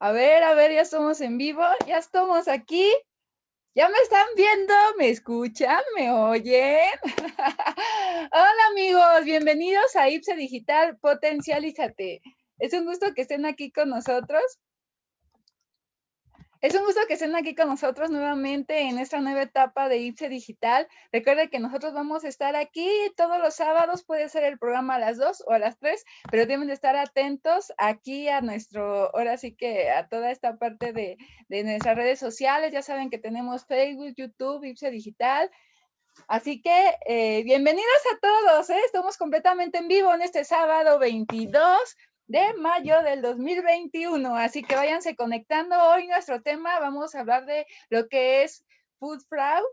A ver, ya estamos en vivo, ya estamos aquí. ¿Ya me están viendo? ¿Me escuchan? ¿Me oyen? Hola amigos, bienvenidos a IPSE Digital Potencialízate. Es un gusto que estén aquí con nosotros. Es un gusto que estén aquí con nosotros nuevamente en esta nueva etapa de IPSE Digital. Recuerden que nosotros vamos a estar aquí todos los sábados, puede ser el programa a las 2 o a las 3, pero deben de estar atentos aquí a nuestro, ahora sí que a toda esta parte de nuestras redes sociales. Ya saben que tenemos Facebook, YouTube, IPSE Digital. Así que bienvenidos a todos, ¿eh? Estamos completamente en vivo en este sábado 22 de mayo del 2021, así que váyanse conectando. Hoy nuestro tema, vamos a hablar de lo que es food fraud,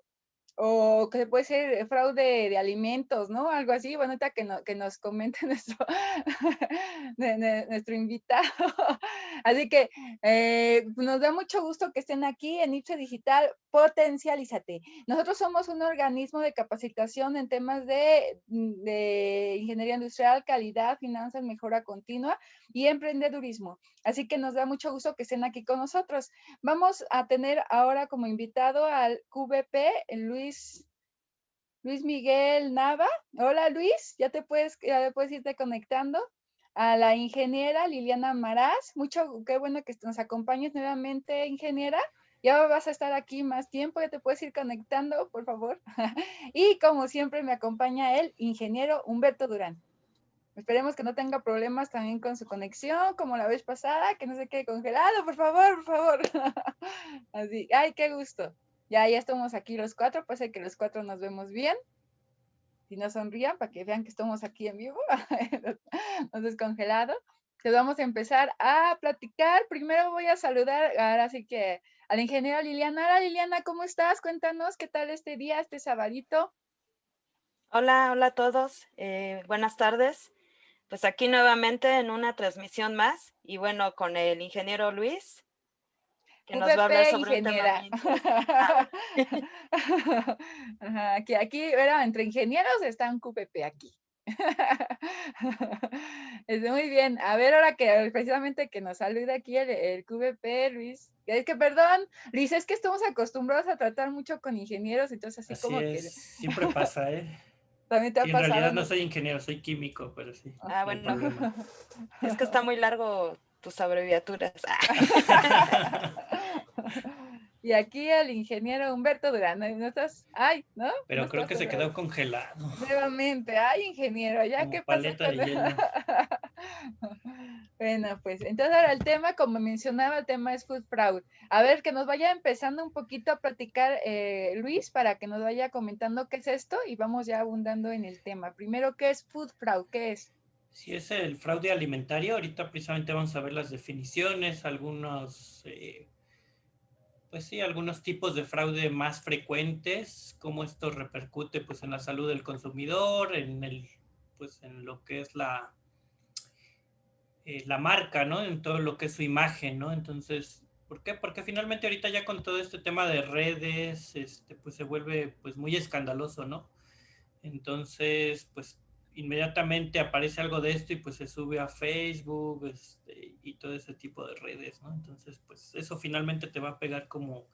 o que puede ser fraude de alimentos, ¿no? Algo así. Bueno, ahorita que nos comente nuestro invitado. Así que nos da mucho gusto que estén aquí en IPSE Digital Potencialízate. Nosotros somos un organismo de capacitación en temas de ingeniería industrial, calidad, finanzas, mejora continua y emprendedurismo. Así que nos da mucho gusto que estén aquí con nosotros. Vamos a tener ahora como invitado al QVP, Luis Miguel Nava. Hola Luis, ya puedes irte conectando. A la ingeniera Liliana Maraz. Qué bueno que nos acompañes nuevamente, ingeniera. Ya vas a estar aquí más tiempo, ya te puedes ir conectando, por favor. Y como siempre me acompaña el ingeniero Humberto Durán. Esperemos que no tenga problemas también con su conexión, como la vez pasada, que no se quede congelado, por favor, por favor. Así, ay, qué gusto. Ya estamos aquí los cuatro, pues que los cuatro nos vemos bien. Si no sonrían, para que vean que estamos aquí en vivo, no descongelado. Entonces vamos a empezar a platicar. Primero voy a saludar, ahora sí que a la ingeniera Liliana. Hola Liliana, ¿cómo estás? Cuéntanos qué tal este día, este sabadito. Hola, hola a todos. Buenas tardes. Pues aquí nuevamente en una transmisión más y bueno, con el ingeniero Luis, que nos va a hablar QVP, sobre un tema muy ingeniera. interesante. Ajá, aquí, era entre ingenieros está un QPP aquí. Muy bien. A ver, ahora que precisamente que nos saluda aquí el QVP, Luis. Es que, perdón, Luis, es que estamos acostumbrados a tratar mucho con ingenieros, entonces así Así como es, que siempre pasa, ¿eh? también te Sí, ha en pasado, realidad no ¿no? soy ingeniero, soy químico, pero sí, Ah, no hay bueno, problema. si es que está muy largo tus abreviaturas. Y aquí el ingeniero Humberto Durán, ¿no estás? Ay, ¿no? No Pero creo estás que se otra vez. quedó congelado, Nuevamente, ay, ingeniero, ¿ya como qué pasó paleta con...? de hielo. Bueno, pues entonces ahora el tema, como mencionaba, el tema es food fraud. A ver, que nos vaya empezando un poquito a platicar Luis, para que nos vaya comentando qué es esto y vamos ya abundando en el tema. Primero, ¿qué es food fraud? ¿Qué es? Si es el fraude alimentario, ahorita precisamente vamos a ver las definiciones, algunos, pues sí, algunos tipos de fraude más frecuentes, cómo esto repercute pues en la salud del consumidor, pues en lo que es la marca, ¿no? En todo lo que es su imagen, ¿no? Entonces, ¿por qué? Porque finalmente ahorita ya con todo este tema de redes, pues se vuelve pues muy escandaloso, ¿no? Entonces, pues inmediatamente aparece algo de esto y pues se sube a Facebook y todo ese tipo de redes, ¿no? Entonces, pues eso finalmente te va a pegar como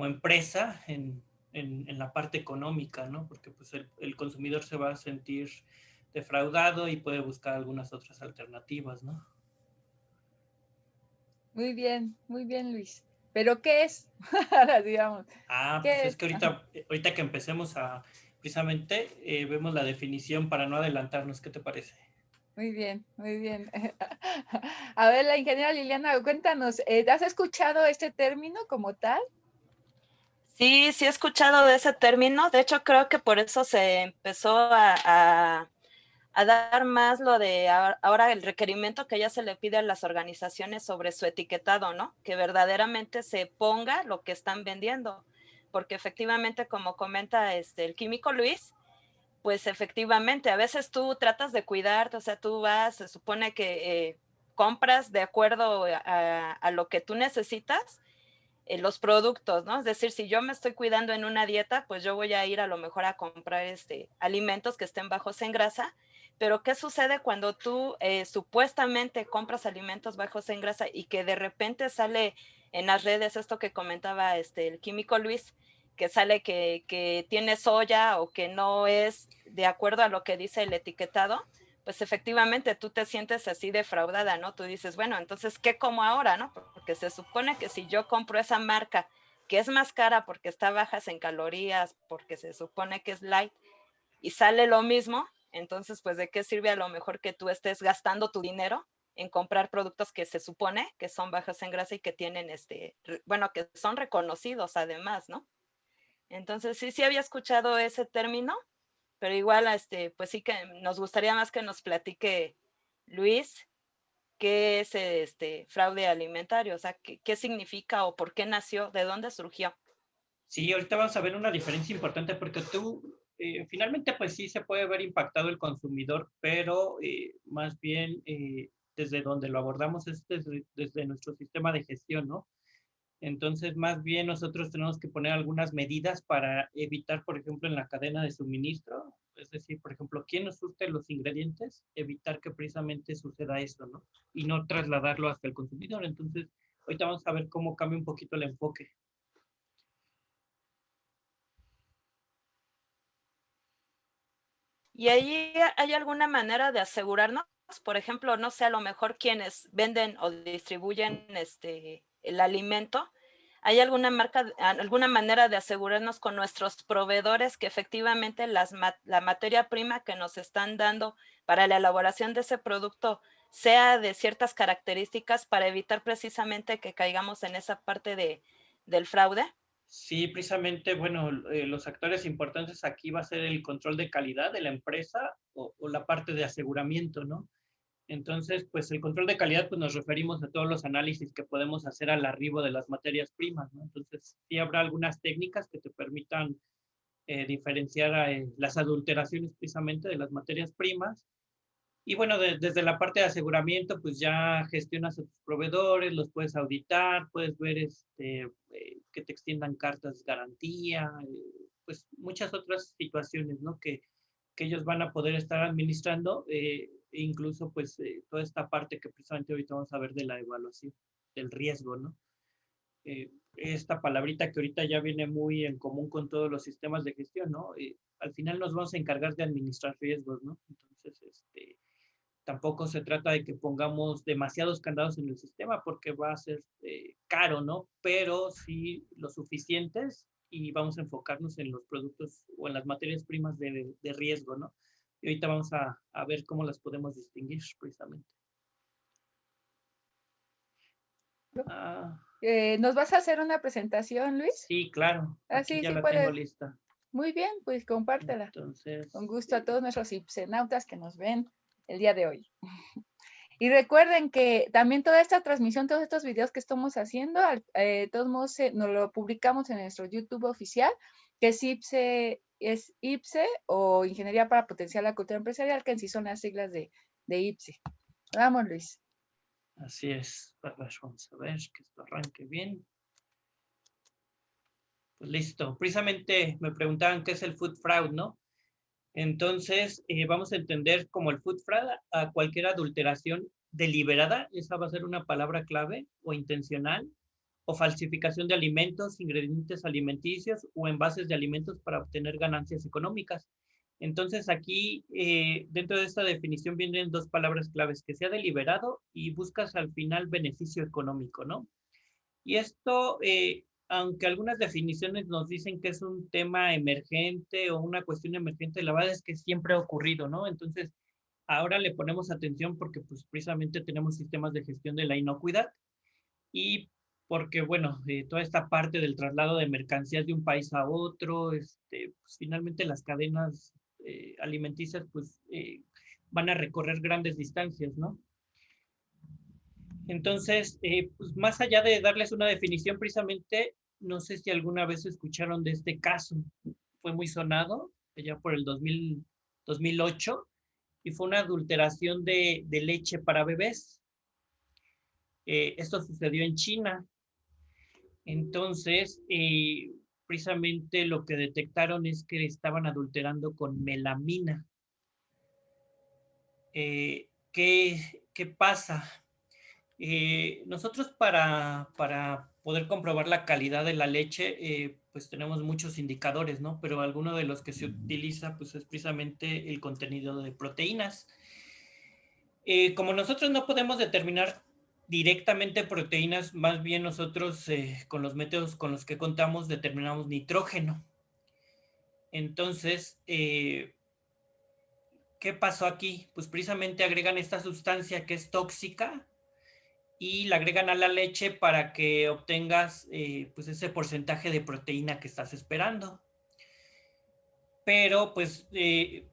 empresa en la parte económica, ¿no? Porque pues el consumidor se va a sentir defraudado y puede buscar algunas otras alternativas, ¿no? Muy bien, Luis. ¿Pero qué es? Ahora digamos, Pues ¿qué es es? que ahorita que empecemos precisamente, vemos la definición para no adelantarnos, ¿qué te parece? Muy bien, muy bien. A ver, la ingeniera Liliana, cuéntanos, ¿has escuchado este término como tal? Sí, sí he escuchado de ese término. De hecho, creo que por eso se empezó a dar más lo de ahora el requerimiento que ya se le pide a las organizaciones sobre su etiquetado, ¿no? Que verdaderamente se ponga lo que están vendiendo, porque efectivamente, como comenta el químico Luis, pues efectivamente, a veces tú tratas de cuidarte, o sea, tú vas, se supone que compras de acuerdo a lo que tú necesitas, los productos, ¿no? Es decir, si yo me estoy cuidando en una dieta, pues yo voy a ir a lo mejor a comprar alimentos que estén bajos en grasa, Pero ¿qué sucede cuando tú supuestamente compras alimentos bajos en grasa y que de repente sale en las redes esto que comentaba el químico Luis, que sale que tiene soya o que no es de acuerdo a lo que dice el etiquetado? Pues efectivamente tú te sientes así defraudada, ¿no? Tú dices, bueno, entonces, ¿qué como ahora, no? Porque se supone que si yo compro esa marca que es más cara porque está bajas en calorías, porque se supone que es light, y sale lo mismo, entonces, pues, ¿de qué sirve a lo mejor que tú estés gastando tu dinero en comprar productos que se supone que son bajos en grasa y que tienen, bueno, que son reconocidos además, ¿no? Entonces, sí había escuchado ese término, pero igual, pues sí que nos gustaría más que nos platique Luis qué es fraude alimentario, o sea, qué significa o por qué nació, de dónde surgió. Sí, ahorita vamos a ver una diferencia importante porque finalmente pues sí se puede ver impactado el consumidor, pero más bien desde donde lo abordamos es desde nuestro sistema de gestión, ¿no? Entonces, más bien nosotros tenemos que poner algunas medidas para evitar, por ejemplo, en la cadena de suministro, es decir, por ejemplo, ¿quién nos surte los ingredientes? Evitar que precisamente suceda eso, ¿no? Y no trasladarlo hasta el consumidor. Entonces, ahorita vamos a ver cómo cambia un poquito el enfoque. ¿Y ahí hay alguna manera de asegurarnos? Por ejemplo, no sé, a lo mejor quienes venden o distribuyen el alimento, ¿hay alguna manera de asegurarnos con nuestros proveedores que efectivamente la materia prima que nos están dando para la elaboración de ese producto sea de ciertas características para evitar precisamente que caigamos en esa parte del fraude? Sí, precisamente, bueno, los actores importantes aquí va a ser el control de calidad de la empresa o la parte de aseguramiento, ¿no? Entonces, pues el control de calidad, pues nos referimos a todos los análisis que podemos hacer al arribo de las materias primas, ¿no? Entonces, sí habrá algunas técnicas que te permitan diferenciar las adulteraciones precisamente de las materias primas. Y bueno, desde la parte de aseguramiento, pues ya gestionas a tus proveedores, los puedes auditar, puedes ver que te extiendan cartas de garantía, pues muchas otras situaciones, ¿no? Que ellos van a poder estar administrando, e incluso pues toda esta parte que precisamente ahorita vamos a ver de la evaluación del riesgo, ¿no? Esta palabrita que ahorita ya viene muy en común con todos los sistemas de gestión, ¿no? Al final nos vamos a encargar de administrar riesgos, ¿no? Entonces, tampoco se trata de que pongamos demasiados candados en el sistema porque va a ser caro, ¿no? Pero sí lo suficientes y vamos a enfocarnos en los productos o en las materias primas de riesgo, ¿no? Y ahorita vamos a ver cómo las podemos distinguir precisamente. ¿Nos vas a hacer una presentación, Luis? Sí, claro. Aquí Sí, ya sí la tengo puedes. lista. Muy bien, pues compártela. Entonces, Con gusto a todos nuestros ipsenautas que nos ven el día de hoy. Y recuerden que también toda esta transmisión, todos estos videos que estamos haciendo, de todos modos nos lo publicamos en nuestro YouTube oficial, que es IPSE o Ingeniería para Potenciar la Cultura Empresarial, que en sí son las siglas de IPSE. Vamos, Luis. Así es. Vamos a ver que esto arranque bien. Pues listo. Precisamente me preguntaban qué es el food fraud, ¿no? Entonces, vamos a entender como el food fraud a cualquier adulteración deliberada, esa va a ser una palabra clave, o intencional, o falsificación de alimentos, ingredientes alimenticios o envases de alimentos para obtener ganancias económicas. Entonces, aquí, dentro de esta definición vienen dos palabras claves, que sea deliberado y buscas al final beneficio económico, ¿no? Y esto, aunque algunas definiciones nos dicen que es un tema emergente o una cuestión emergente, la verdad es que siempre ha ocurrido, ¿no? Entonces, ahora le ponemos atención porque pues precisamente tenemos sistemas de gestión de la inocuidad y porque, bueno, toda esta parte del traslado de mercancías de un país a otro, pues, finalmente las cadenas alimenticias, pues, van a recorrer grandes distancias, ¿no? Entonces, pues más allá de darles una definición precisamente, no sé si alguna vez escucharon de este caso. Fue muy sonado, allá por el 2008, y fue una adulteración de leche para bebés. Esto sucedió en China. Entonces, precisamente lo que detectaron es que estaban adulterando con melamina. ¿Qué pasa? Nosotros para poder comprobar la calidad de la leche, pues tenemos muchos indicadores, ¿no? Pero alguno de los que se utiliza, pues es precisamente el contenido de proteínas. Como nosotros no podemos determinar directamente proteínas, más bien nosotros con los métodos con los que contamos determinamos nitrógeno. Entonces, ¿qué pasó aquí? Pues precisamente agregan esta sustancia que es tóxica y la agregan a la leche para que obtengas pues ese porcentaje de proteína que estás esperando. Pero pues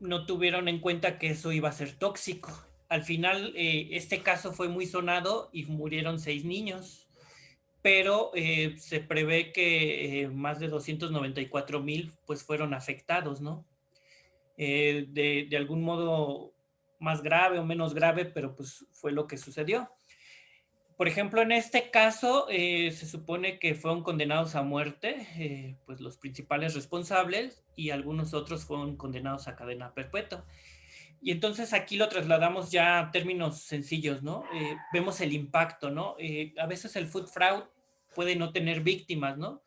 no tuvieron en cuenta que eso iba a ser tóxico. Al final, este caso fue muy sonado y murieron 6 niños, pero se prevé que más de 294,000 pues fueron afectados, ¿no? De algún modo más grave o menos grave, pero pues fue lo que sucedió. Por ejemplo, en este caso se supone que fueron condenados a muerte, pues los principales responsables, y algunos otros fueron condenados a cadena perpetua. Y entonces aquí lo trasladamos ya a términos sencillos, ¿no? Vemos el impacto, ¿no? A veces el food fraud puede no tener víctimas, ¿no?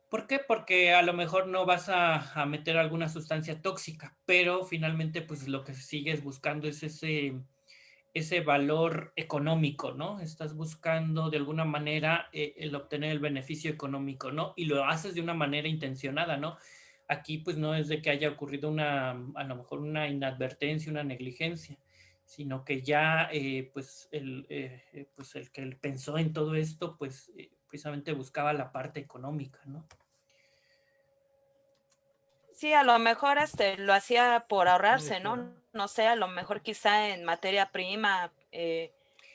¿Por qué? Porque a lo mejor no vas a meter alguna sustancia tóxica, pero finalmente pues lo que sigues buscando es ese valor económico, ¿no? Estás buscando de alguna manera el obtener el beneficio económico, ¿no? Y lo haces de una manera intencionada, ¿no? Aquí pues no es de que haya ocurrido a lo mejor una inadvertencia, una negligencia, sino que ya pues el que pensó en todo esto pues precisamente buscaba la parte económica, ¿no? Sí, a lo mejor lo hacía por ahorrarse, ¿no? No sé, a lo mejor quizá en materia prima,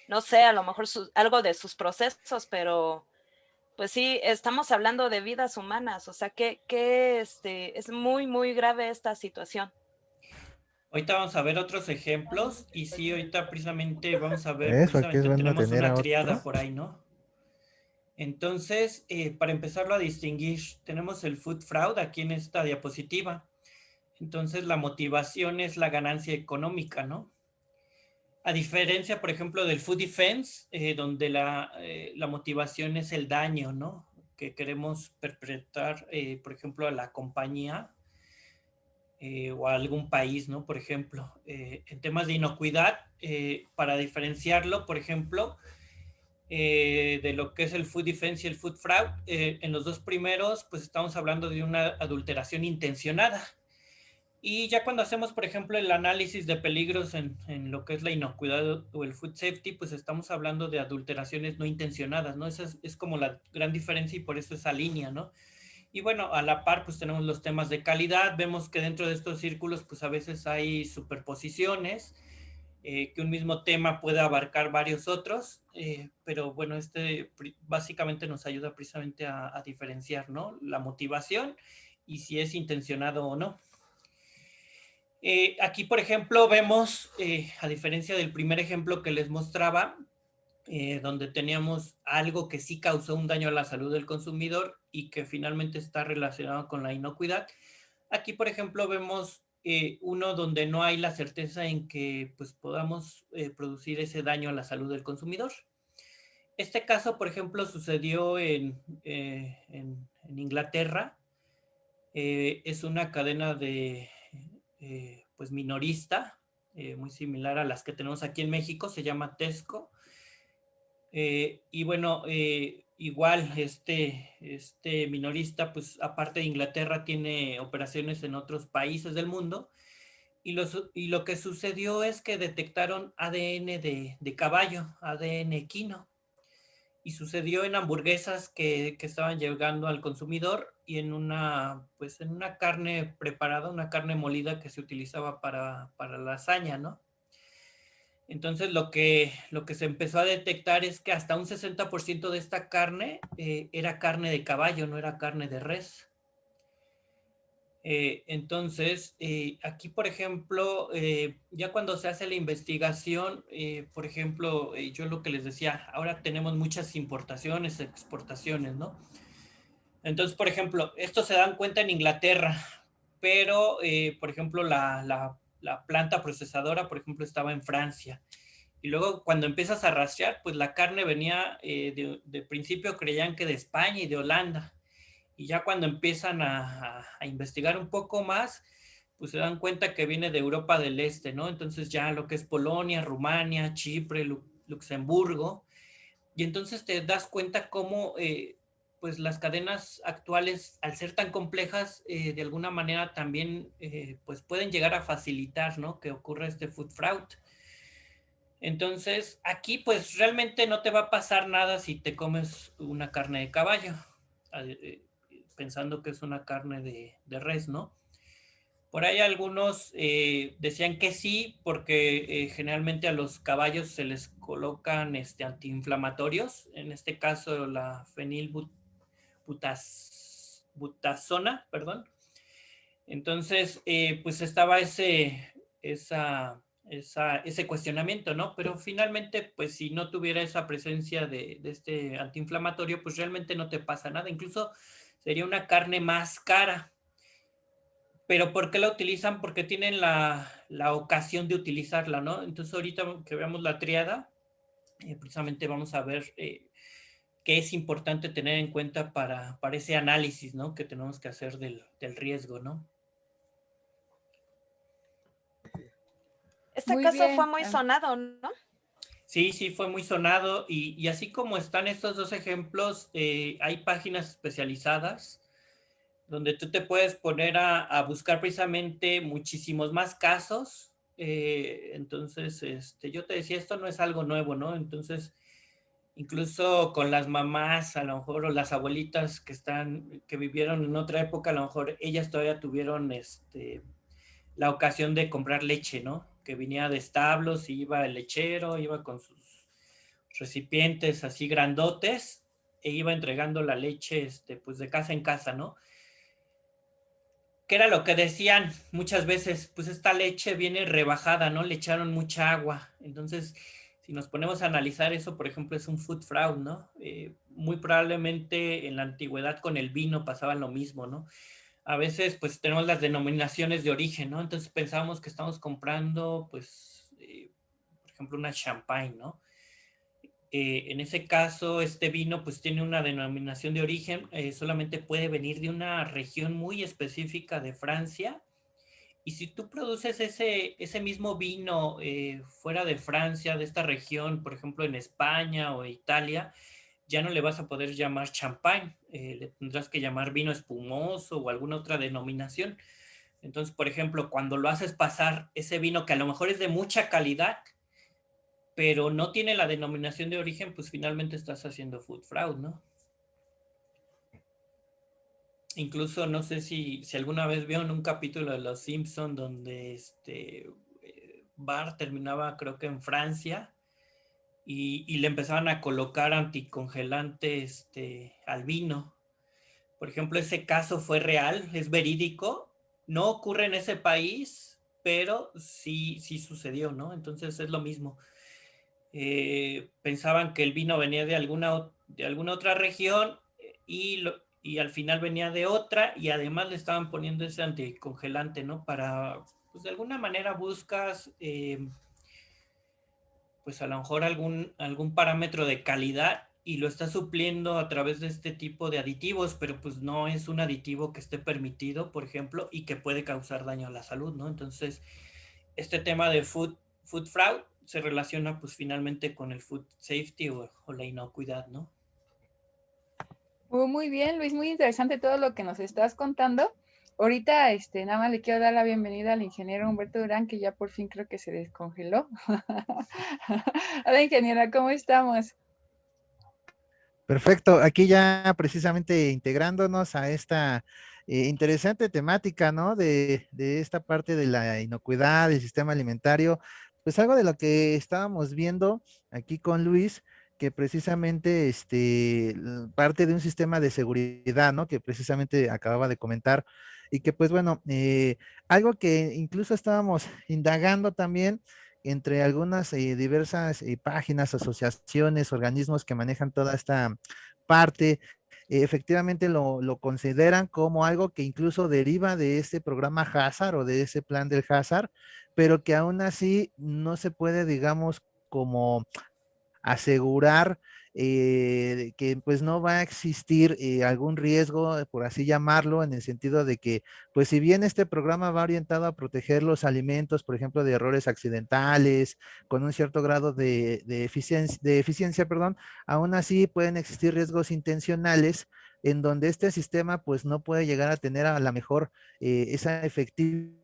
no sé, a lo mejor algo de sus procesos, pero pues sí, estamos hablando de vidas humanas, o sea que es muy, muy grave esta situación. Ahorita vamos a ver otros ejemplos y sí, ahorita precisamente vamos a ver, Eso, aquí es precisamente bueno tenemos tener una a triada otro. por ahí, ¿no? Entonces, para empezarlo a distinguir, tenemos el food fraud aquí en esta diapositiva. Entonces, la motivación es la ganancia económica, ¿no? A diferencia, por ejemplo, del food defense, donde la motivación es el daño, ¿no? Que queremos perpetrar, por ejemplo, a la compañía o a algún país, ¿no? Por ejemplo, en temas de inocuidad, para diferenciarlo, por ejemplo, de lo que es el food defense y el food fraud, en los dos primeros, pues estamos hablando de una adulteración intencionada. Y ya cuando hacemos, por ejemplo, el análisis de peligros en lo que es la inocuidad o el food safety, pues estamos hablando de adulteraciones no intencionadas, ¿no? Esa es como la gran diferencia y por eso esa línea, ¿no? Y bueno, a la par, pues tenemos los temas de calidad. Vemos que dentro de estos círculos, pues a veces hay superposiciones, que un mismo tema puede abarcar varios otros, pero bueno, básicamente nos ayuda precisamente a diferenciar, ¿no? La motivación y si es intencionado o no. Aquí, por ejemplo, vemos, a diferencia del primer ejemplo que les mostraba, donde teníamos algo que sí causó un daño a la salud del consumidor y que finalmente está relacionado con la inocuidad. Aquí, por ejemplo, vemos uno donde no hay la certeza en que pues, podamos producir ese daño a la salud del consumidor. Este caso, por ejemplo, sucedió en Inglaterra. Es una cadena de pues minorista, muy similar a las que tenemos aquí en México, se llama Tesco. Y bueno, igual este minorista, pues aparte de Inglaterra, tiene operaciones en otros países del mundo. Y lo que sucedió es que detectaron ADN de caballo, ADN equino. Y sucedió en hamburguesas que estaban llegando al consumidor y pues en una carne preparada, una carne molida que se utilizaba para lasaña, ¿no? Entonces lo que se empezó a detectar es que hasta un 60% de esta carne era carne de caballo, no era carne de res. Entonces, aquí, por ejemplo, ya cuando se hace la investigación, por ejemplo, yo lo que les decía, ahora tenemos muchas importaciones, exportaciones, ¿no? Entonces, por ejemplo, esto se dan cuenta en Inglaterra, pero, por ejemplo, la la planta procesadora, por ejemplo, estaba en Francia. Y luego cuando empiezas a rastrear, pues la carne venía, de principio creían que de España y de Holanda. Y ya cuando empiezan a investigar un poco más, pues se dan cuenta que viene de Europa del Este, ¿no? Entonces ya lo que es Polonia, Rumania, Chipre, Luxemburgo, y entonces te das cuenta cómo pues las cadenas actuales, al ser tan complejas, de alguna manera también pues pueden llegar a facilitar, ¿no? Que ocurra este food fraud. Entonces, aquí pues realmente no te va a pasar nada si te comes una carne de caballo, pensando que es una carne de res, ¿no? Por ahí algunos decían que sí, porque generalmente a los caballos se les colocan antiinflamatorios, en este caso la fenilbutazona, perdón. Entonces, pues estaba ese cuestionamiento, ¿no? Pero finalmente, pues si no tuviera esa presencia de este antiinflamatorio, pues realmente no te pasa nada. Incluso sería una carne más cara. Pero ¿por qué la utilizan? Porque tienen la ocasión de utilizarla, ¿no? Entonces ahorita que veamos la triada, precisamente vamos a ver qué es importante tener en cuenta para ese análisis, ¿no? Que tenemos que hacer del riesgo, ¿no? Este Muy caso fue bien. muy sonado, ¿no? Sí, sí, fue muy sonado y así como están estos dos ejemplos, hay páginas especializadas donde tú te puedes poner a buscar precisamente muchísimos más casos. Entonces, yo te decía, esto no es algo nuevo, ¿no? Entonces, incluso con las mamás, a lo mejor, o las abuelitas que vivieron en otra época, a lo mejor ellas todavía tuvieron la ocasión de comprar leche, ¿no? Que venía de establos y iba el lechero, iba con sus recipientes así grandotes e iba entregando la leche, pues de casa en casa, ¿no? Que era lo que decían muchas veces, pues esta leche viene rebajada, ¿no? Le echaron mucha agua. Entonces, si nos ponemos a analizar eso, por ejemplo, es un food fraud, ¿no? Muy probablemente en la antigüedad con el vino pasaba lo mismo, ¿no? A veces, pues tenemos las denominaciones de origen, ¿no? Entonces pensamos que estamos comprando, pues, por ejemplo, una champagne, ¿no? En ese caso, este vino pues tiene una denominación de origen, solamente puede venir de una región muy específica de Francia. Y si tú produces ese mismo vino fuera de Francia, de esta región, por ejemplo en España o Italia, ya no le vas a poder llamar champagne, le tendrás que llamar vino espumoso o alguna otra denominación. Entonces, por ejemplo, cuando lo haces pasar ese vino que a lo mejor es de mucha calidad, pero no tiene la denominación de origen, pues finalmente estás haciendo food fraud, ¿no? Incluso no sé si alguna vez vieron un capítulo de Los Simpson donde Bart terminaba creo que en Francia y le empezaban a colocar anticongelante al vino. Por ejemplo, ese caso fue real, es verídico, no ocurre en ese país, pero sí sucedió, ¿no? Entonces es lo mismo. Pensaban que el vino venía de alguna otra región y al final venía de otra y además le estaban poniendo ese anticongelante, ¿no? Para, pues de alguna manera buscas, pues a lo mejor algún parámetro de calidad y lo está supliendo a través de este tipo de aditivos, pero pues no es un aditivo que esté permitido, por ejemplo, y que puede causar daño a la salud, ¿no? Entonces, este tema de food fraud se relaciona pues finalmente con el food safety o la inocuidad, ¿no? Muy bien, Luis, muy interesante todo lo que nos estás contando. Ahorita, nada más le quiero dar la bienvenida al ingeniero Humberto Durán, que ya por fin creo que se descongeló. Hola, ingeniera, ¿cómo estamos? Perfecto, aquí ya precisamente integrándonos a esta interesante temática, ¿no? De esta parte de la inocuidad del sistema alimentario, pues algo de lo que estábamos viendo aquí con Luis, que precisamente parte de un sistema de seguridad, ¿no? Que precisamente acababa de comentar y que pues bueno, algo que incluso estábamos indagando también entre algunas diversas páginas, asociaciones, organismos que manejan toda esta parte efectivamente lo consideran como algo que incluso deriva de ese programa Hazard o de ese plan del Hazard, pero que aún así no se puede, digamos, como asegurar que pues no va a existir algún riesgo, por así llamarlo, en el sentido de que, pues si bien este programa va orientado a proteger los alimentos, por ejemplo, de errores accidentales, con un cierto grado de eficiencia, perdón, aún así pueden existir riesgos intencionales en donde este sistema pues no puede llegar a tener a la mejor esa efectividad.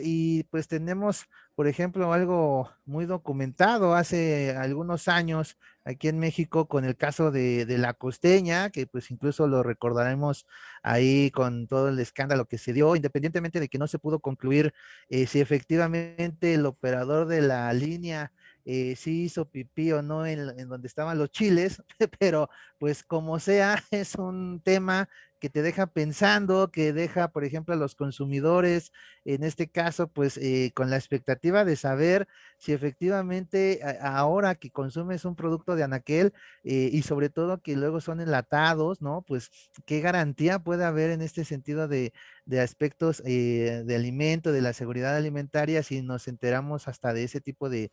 Y pues tenemos, por ejemplo, algo muy documentado hace algunos años aquí en México con el caso de la costeña, que pues incluso lo recordaremos ahí con todo el escándalo que se dio, independientemente de que no se pudo concluir si efectivamente el operador de la línea sí hizo pipí o no en donde estaban los chiles, pero pues como sea, es un tema que te deja pensando, que deja, por ejemplo, a los consumidores, en este caso, pues con la expectativa de saber si efectivamente ahora que consumes un producto de anaquel y sobre todo que luego son enlatados, ¿no? Pues qué garantía puede haber en este sentido de aspectos de alimento, de la seguridad alimentaria, si nos enteramos hasta de ese tipo de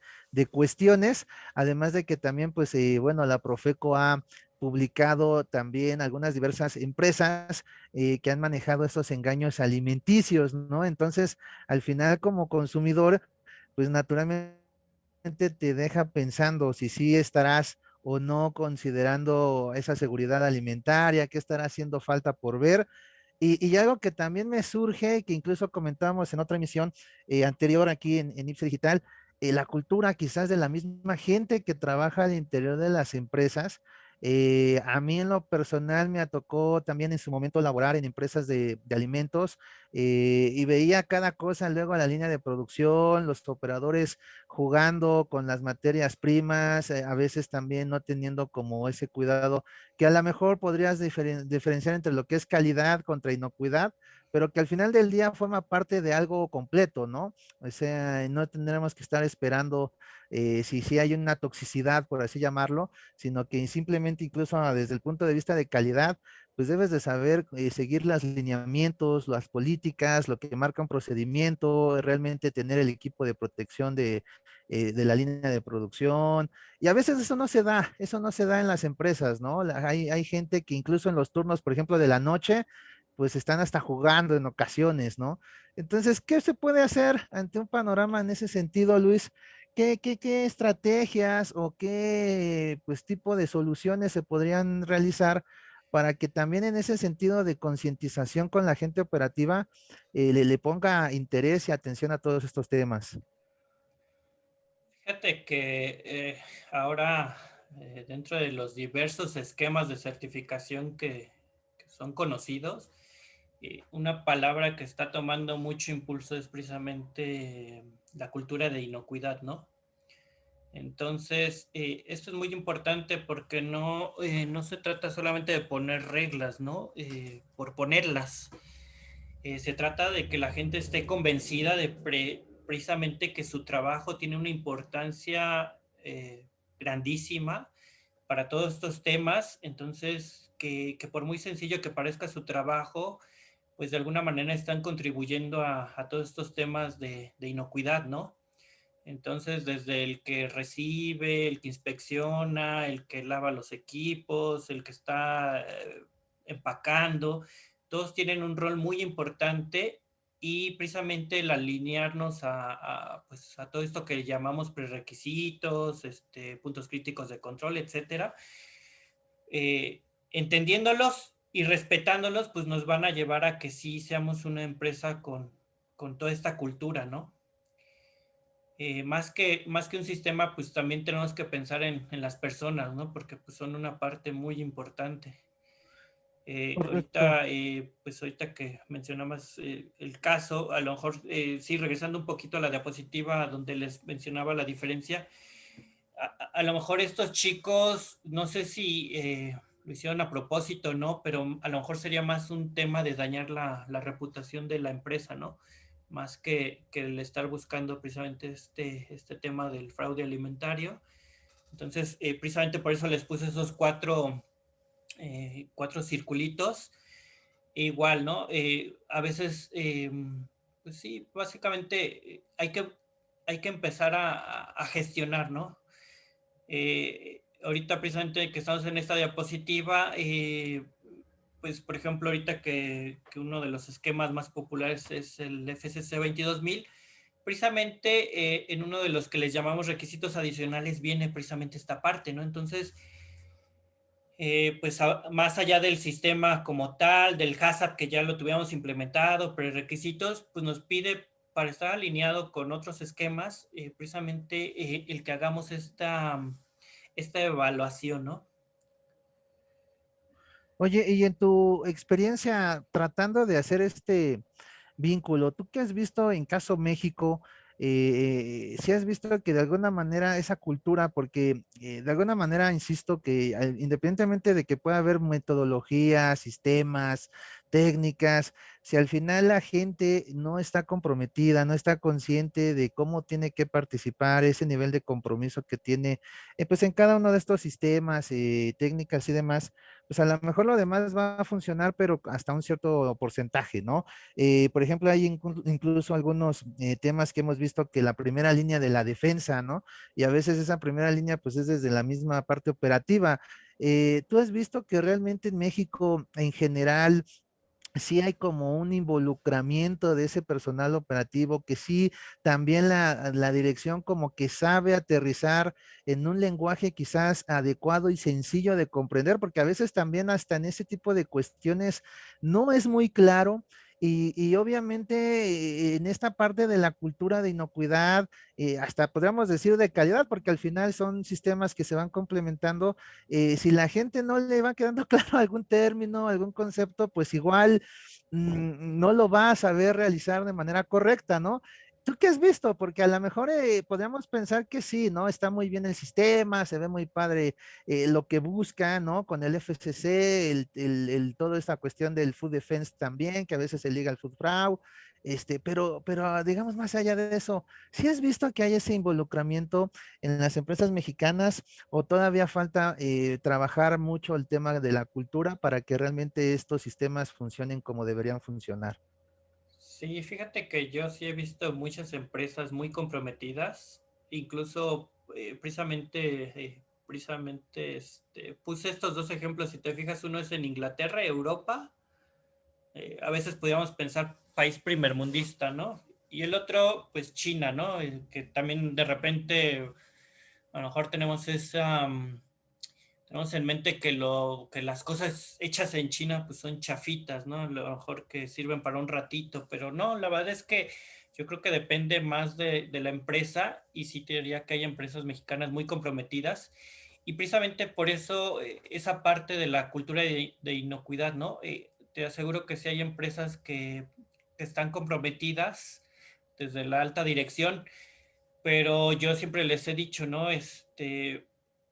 cuestiones, además de que también, pues, bueno, la Profeco ha publicado también algunas diversas empresas que han manejado estos engaños alimenticios, ¿no? Entonces, al final como consumidor, pues naturalmente te deja pensando si sí estarás o no considerando esa seguridad alimentaria, qué estará haciendo falta por ver. Y algo que también me surge, que incluso comentábamos en otra emisión anterior aquí en Ipse Digital, la cultura quizás de la misma gente que trabaja al interior de las empresas. A mí en lo personal me tocó también en su momento laborar en empresas de alimentos y veía cada cosa luego a la línea de producción, los operadores jugando con las materias primas, a veces también no teniendo como ese cuidado que a lo mejor podrías diferenciar entre lo que es calidad contra inocuidad, pero que al final del día forma parte de algo completo, ¿no? O sea, no tendremos que estar esperando si hay una toxicidad, por así llamarlo, sino que simplemente incluso desde el punto de vista de calidad, pues debes de saber seguir los lineamientos, las políticas, lo que marca un procedimiento, realmente tener el equipo de protección de la línea de producción. Y a veces eso no se da en las empresas, ¿no? Hay gente que incluso en los turnos, por ejemplo, de la noche, pues están hasta jugando en ocasiones, ¿no? Entonces, ¿qué se puede hacer ante un panorama en ese sentido, Luis? ¿Qué estrategias o qué pues tipo de soluciones se podrían realizar para que también en ese sentido de concientización con la gente operativa le ponga interés y atención a todos estos temas? Fíjate que ahora, dentro de los diversos esquemas de certificación que son conocidos, una palabra que está tomando mucho impulso es precisamente la cultura de inocuidad, ¿no? Entonces, esto es muy importante porque no se trata solamente de poner reglas, ¿no? Por ponerlas. Se trata de que la gente esté convencida de precisamente que su trabajo tiene una importancia grandísima para todos estos temas. Entonces, que por muy sencillo que parezca su trabajo, pues de alguna manera están contribuyendo a todos estos temas de inocuidad, ¿no? Entonces, desde el que recibe, el que inspecciona, el que lava los equipos, el que está empacando, todos tienen un rol muy importante y precisamente el alinearnos pues, a todo esto que llamamos prerequisitos, puntos críticos de control, etcétera, entendiéndolos y respetándolos, pues nos van a llevar a que sí seamos una empresa con toda esta cultura, ¿no? Más que un sistema, pues también tenemos que pensar en las personas, ¿no? Porque pues son una parte muy importante. Correcto. Pues ahorita que mencionabas el caso, a lo mejor, sí, regresando un poquito a la diapositiva donde les mencionaba la diferencia, a lo mejor estos chicos, no sé si lo hicieron a propósito, ¿no? Pero a lo mejor sería más un tema de dañar la reputación de la empresa, ¿no? Más que el estar buscando precisamente este tema del fraude alimentario. Entonces, precisamente por eso les puse esos cuatro 4 circulitos. Igual, ¿no? A veces, pues sí, básicamente hay que empezar a gestionar, ¿no? Ahorita precisamente que estamos en esta diapositiva, pues por ejemplo ahorita que uno de los esquemas más populares es el FCC 22000, precisamente en uno de los que les llamamos requisitos adicionales viene precisamente esta parte, ¿no? Entonces, pues más allá del sistema como tal, del HACCP que ya lo tuviéramos implementado, prerequisitos, pues nos pide para estar alineado con otros esquemas, precisamente el que hagamos esta evaluación, ¿no? Oye, y en tu experiencia tratando de hacer este vínculo, ¿tú qué has visto en caso México? Si has visto que de alguna manera esa cultura, porque de alguna manera insisto que independientemente de que pueda haber metodologías, sistemas, técnicas, si al final la gente no está comprometida, no está consciente de cómo tiene que participar, ese nivel de compromiso que tiene, pues en cada uno de estos sistemas, técnicas y demás, pues a lo mejor lo demás va a funcionar, pero hasta un cierto porcentaje, ¿no? Por ejemplo, hay incluso algunos temas que hemos visto que la primera línea de la defensa, ¿no? Y a veces esa primera línea, pues es desde la misma parte operativa. ¿Tú has visto que realmente en México, en general, sí hay como un involucramiento de ese personal operativo, que sí también la dirección como que sabe aterrizar en un lenguaje quizás adecuado y sencillo de comprender, porque a veces también hasta en ese tipo de cuestiones no es muy claro. Y obviamente en esta parte de la cultura de inocuidad, hasta podríamos decir de calidad, porque al final son sistemas que se van complementando. Si la gente no le va quedando claro algún término, algún concepto, pues igual no lo va a saber realizar de manera correcta, ¿no? ¿Tú qué has visto? Porque a lo mejor podríamos pensar que sí, ¿no? Está muy bien el sistema, se ve muy padre lo que busca, ¿no? Con el FCC, toda esta cuestión del food defense también, que a veces se liga al food fraud, pero digamos más allá de eso, ¿sí has visto que hay ese involucramiento en las empresas mexicanas o todavía falta trabajar mucho el tema de la cultura para que realmente estos sistemas funcionen como deberían funcionar? Sí, fíjate que yo sí he visto muchas empresas muy comprometidas, incluso precisamente puse estos dos ejemplos, si te fijas, uno es en Inglaterra, Europa, a veces podríamos pensar país primermundista, ¿no? Y el otro, pues China, ¿no? Que también de repente a lo mejor tenemos en mente que las cosas hechas en China pues son chafitas, ¿no? A lo mejor que sirven para un ratito, pero no, la verdad es que yo creo que depende más de la empresa y sí te diría que hay empresas mexicanas muy comprometidas y precisamente por eso esa parte de la cultura de inocuidad, ¿no? Te aseguro que sí hay empresas que están comprometidas desde la alta dirección, pero yo siempre les he dicho, ¿no?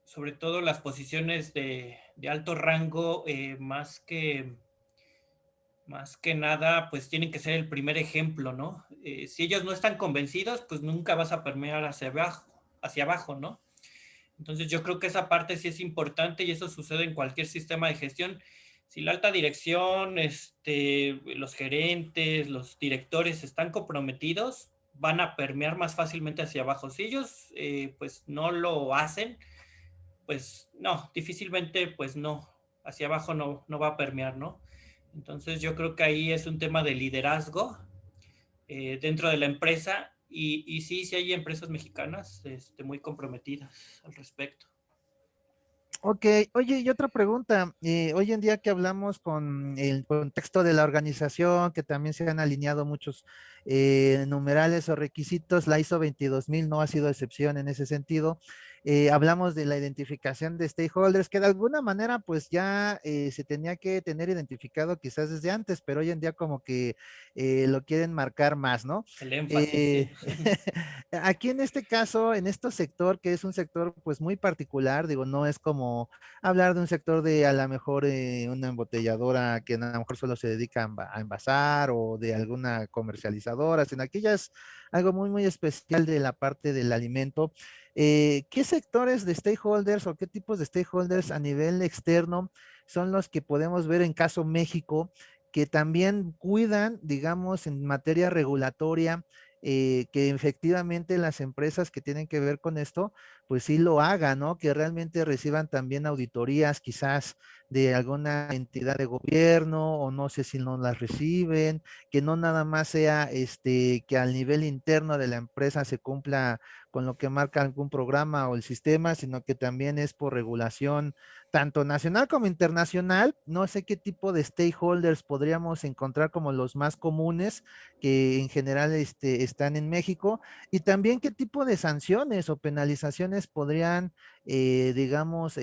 Sobre todo las posiciones de alto rango, más que nada, pues tienen que ser el primer ejemplo, ¿no? Si ellos no están convencidos, pues nunca vas a permear hacia abajo, ¿no? Entonces yo creo que esa parte sí es importante y eso sucede en cualquier sistema de gestión. Si la alta dirección, los gerentes, los directores están comprometidos, van a permear más fácilmente hacia abajo. Si ellos pues no lo hacen, pues no, difícilmente pues no, hacia abajo no va a permear, ¿no? Entonces yo creo que ahí es un tema de liderazgo dentro de la empresa y sí, sí hay empresas mexicanas muy comprometidas al respecto. Ok, oye, y otra pregunta. Hoy en día que hablamos con el contexto de la organización, que también se han alineado muchos numerales o requisitos, la ISO 22000 no ha sido excepción en ese sentido. Hablamos de la identificación de stakeholders, que de alguna manera pues ya se tenía que tener identificado quizás desde antes, pero hoy en día como que lo quieren marcar más, ¿no? El énfasis, Eh, sí. Aquí en este caso, en este sector, que es un sector pues muy particular, digo, no es como hablar de un sector de a lo mejor una embotelladora que a lo mejor solo se dedica a envasar o de alguna comercializadora, sino aquí ya es algo muy, muy especial de la parte del alimento. ¿Qué sectores de stakeholders o qué tipos de stakeholders a nivel externo son los que podemos ver en caso México, que también cuidan, digamos, en materia regulatoria, que efectivamente las empresas que tienen que ver con esto, pues sí lo hagan, ¿no? Que realmente reciban también auditorías quizás de alguna entidad de gobierno o no sé si no las reciben, que no nada más sea que al nivel interno de la empresa se cumpla con lo que marca algún programa o el sistema, sino que también es por regulación tanto nacional como internacional. No sé qué tipo de stakeholders podríamos encontrar como los más comunes que en general están en México, y también qué tipo de sanciones o penalizaciones podrían, digamos,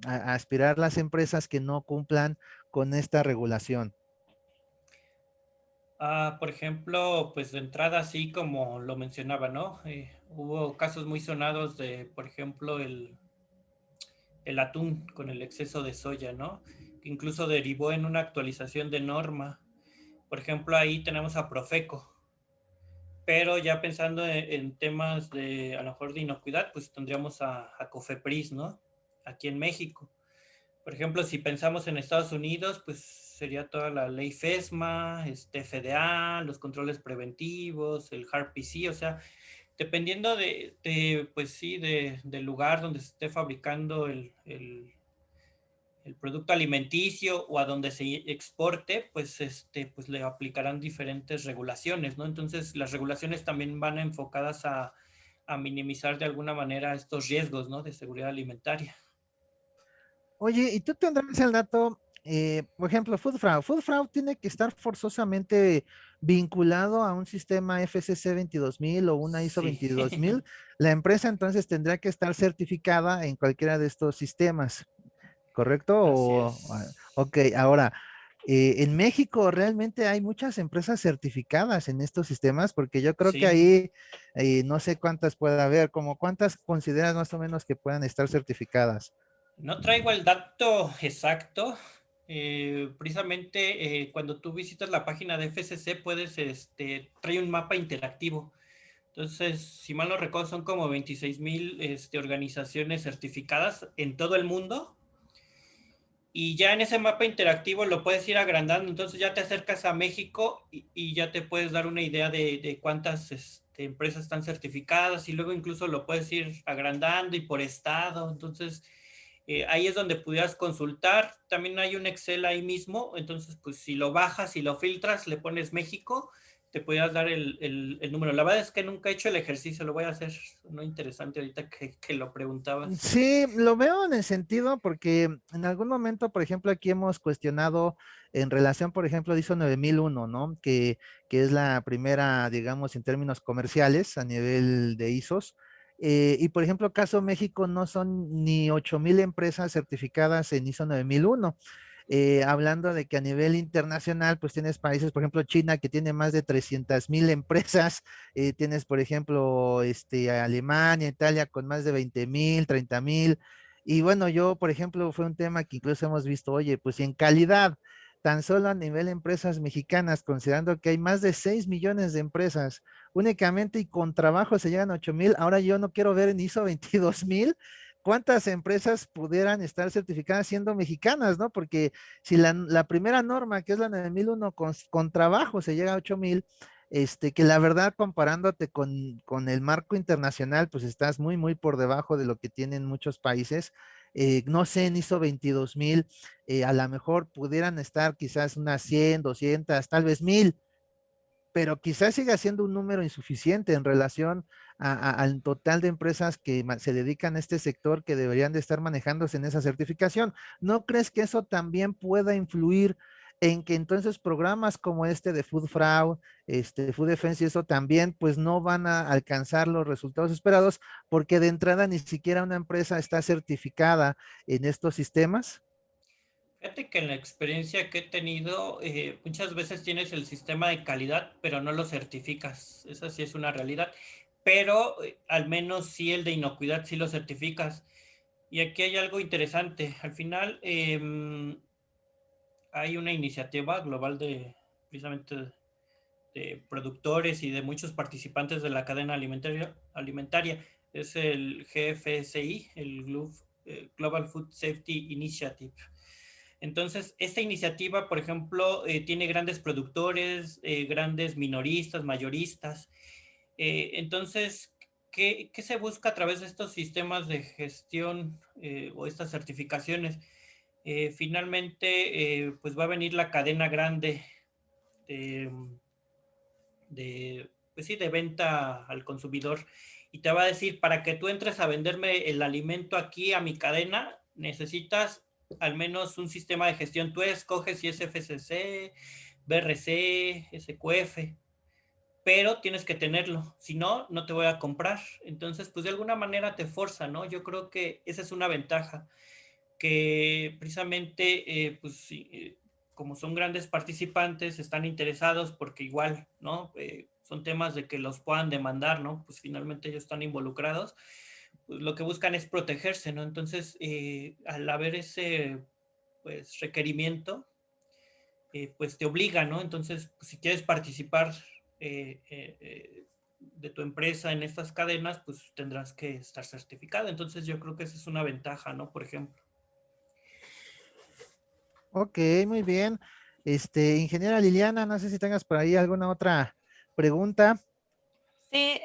aspirar las empresas que no cumplan con esta regulación. Por ejemplo, pues de entrada, así como lo mencionaba, ¿no? Hubo casos muy sonados de, por ejemplo, el atún con el exceso de soya, ¿no? Que incluso derivó en una actualización de norma. Por ejemplo, ahí tenemos a Profeco, pero ya pensando en temas de, a lo mejor, de inocuidad, pues tendríamos a Cofepris, ¿no? Aquí en México. Por ejemplo, si pensamos en Estados Unidos, pues sería toda la ley FESMA, FDA, los controles preventivos, el HARPC, o sea, dependiendo pues sí, del lugar donde se esté fabricando el producto alimenticio o a donde se exporte, pues, pues le aplicarán diferentes regulaciones, ¿no? Entonces, las regulaciones también van enfocadas a minimizar de alguna manera estos riesgos, ¿no? De seguridad alimentaria. Oye, ¿y tú tendrás el dato, por ejemplo, Food Fraud? Food Fraud tiene que estar forzosamente vinculado a un sistema FCC 22000 o una ISO Sí, 22000. La empresa entonces tendrá que estar certificada en cualquiera de estos sistemas, ¿correcto? así Ok, es. ahora, en México realmente hay muchas empresas certificadas en estos sistemas, porque yo creo que Sí, ahí no sé cuántas puede haber, como cuántas consideras más o menos que puedan estar certificadas. no traigo el dato exacto. Precisamente cuando tú visitas la página de FCC puedes, trae un mapa interactivo. Entonces, si mal no recuerdo, son como 26,000 organizaciones certificadas en todo el mundo. Y ya en ese mapa interactivo lo puedes ir agrandando. Entonces ya te acercas a México y ya te puedes dar una idea de cuántas empresas están certificadas. Y luego incluso lo puedes ir agrandando y por estado. Entonces, ahí es donde pudieras consultar. También hay un Excel ahí mismo. Entonces, pues si lo bajas y lo filtras, le pones México, te pudieras dar el número. La verdad es que nunca he hecho el ejercicio, lo voy a hacer. No interesante ahorita que lo preguntabas. Sí, lo veo en el sentido porque en algún momento, por ejemplo, aquí hemos cuestionado en relación, por ejemplo, de ISO 9001, ¿no? Que es la primera, digamos, en términos comerciales a nivel de ISOs. Y por ejemplo, caso México no son ni 8000 empresas certificadas en ISO 9001. Hablando de que a nivel internacional, pues tienes países, por ejemplo, China, que tiene más de 300,000 empresas, tienes, por ejemplo, Alemania, Italia, con más de 20,000, 30,000, y bueno, yo, por ejemplo, fue un tema que incluso hemos visto, oye, pues si en calidad, tan solo a nivel empresas mexicanas, considerando que hay más de 6 millones de empresas, únicamente y con trabajo se llegan a 8,000, ahora yo no quiero ver en ISO 22,000 cuántas empresas pudieran estar certificadas siendo mexicanas, ¿no? Porque si la primera norma, que es la 9001, con trabajo se llega a 8,000, que la verdad comparándote con el marco internacional, pues estás muy, muy por debajo de lo que tienen muchos países. No sé, en ISO 22,000, a lo mejor pudieran estar quizás unas 100, 200, tal vez 1000, pero quizás siga siendo un número insuficiente en relación al total de empresas que se dedican a este sector que deberían de estar manejándose en esa certificación. ¿No crees que eso también pueda influir en que entonces programas como este de Food Fraud, Food Defense y eso también pues no van a alcanzar los resultados esperados porque de entrada ni siquiera una empresa está certificada en estos sistemas? Fíjate que en la experiencia que he tenido, muchas veces tienes el sistema de calidad, pero no lo certificas. Esa sí es una realidad. Pero al menos sí el de inocuidad sí lo certificas. Y aquí hay algo interesante. Al final hay una iniciativa global de precisamente de productores y de muchos participantes de la cadena alimentaria. Es el GFSI, el Global Food Safety Initiative. Entonces, esta iniciativa, por ejemplo, tiene grandes productores, grandes minoristas, mayoristas. Entonces, ¿qué se busca a través de estos sistemas de gestión o estas certificaciones? Finalmente, pues va a venir la cadena grande de, pues sí, de venta al consumidor y te va a decir, para que tú entres a venderme el alimento aquí a mi cadena, necesitas al menos un sistema de gestión. Tú escoges si es FCC, BRC, SQF, pero tienes que tenerlo, si no, no te voy a comprar. Entonces, pues de alguna manera te forza, ¿no? Yo creo que esa es una ventaja, que precisamente, pues, como son grandes participantes, están interesados porque igual, ¿no? Son temas de que los puedan demandar, ¿no? Pues finalmente ellos están involucrados, pues lo que buscan es protegerse, ¿no? Entonces, al haber ese, pues, requerimiento, pues te obliga, ¿no? Entonces, pues, si quieres participar de tu empresa en estas cadenas, pues tendrás que estar certificado. Entonces, yo creo que esa es una ventaja, ¿no? Por ejemplo. Ok, muy bien. Ingeniera Liliana, no sé si tengas por ahí alguna otra pregunta. Sí,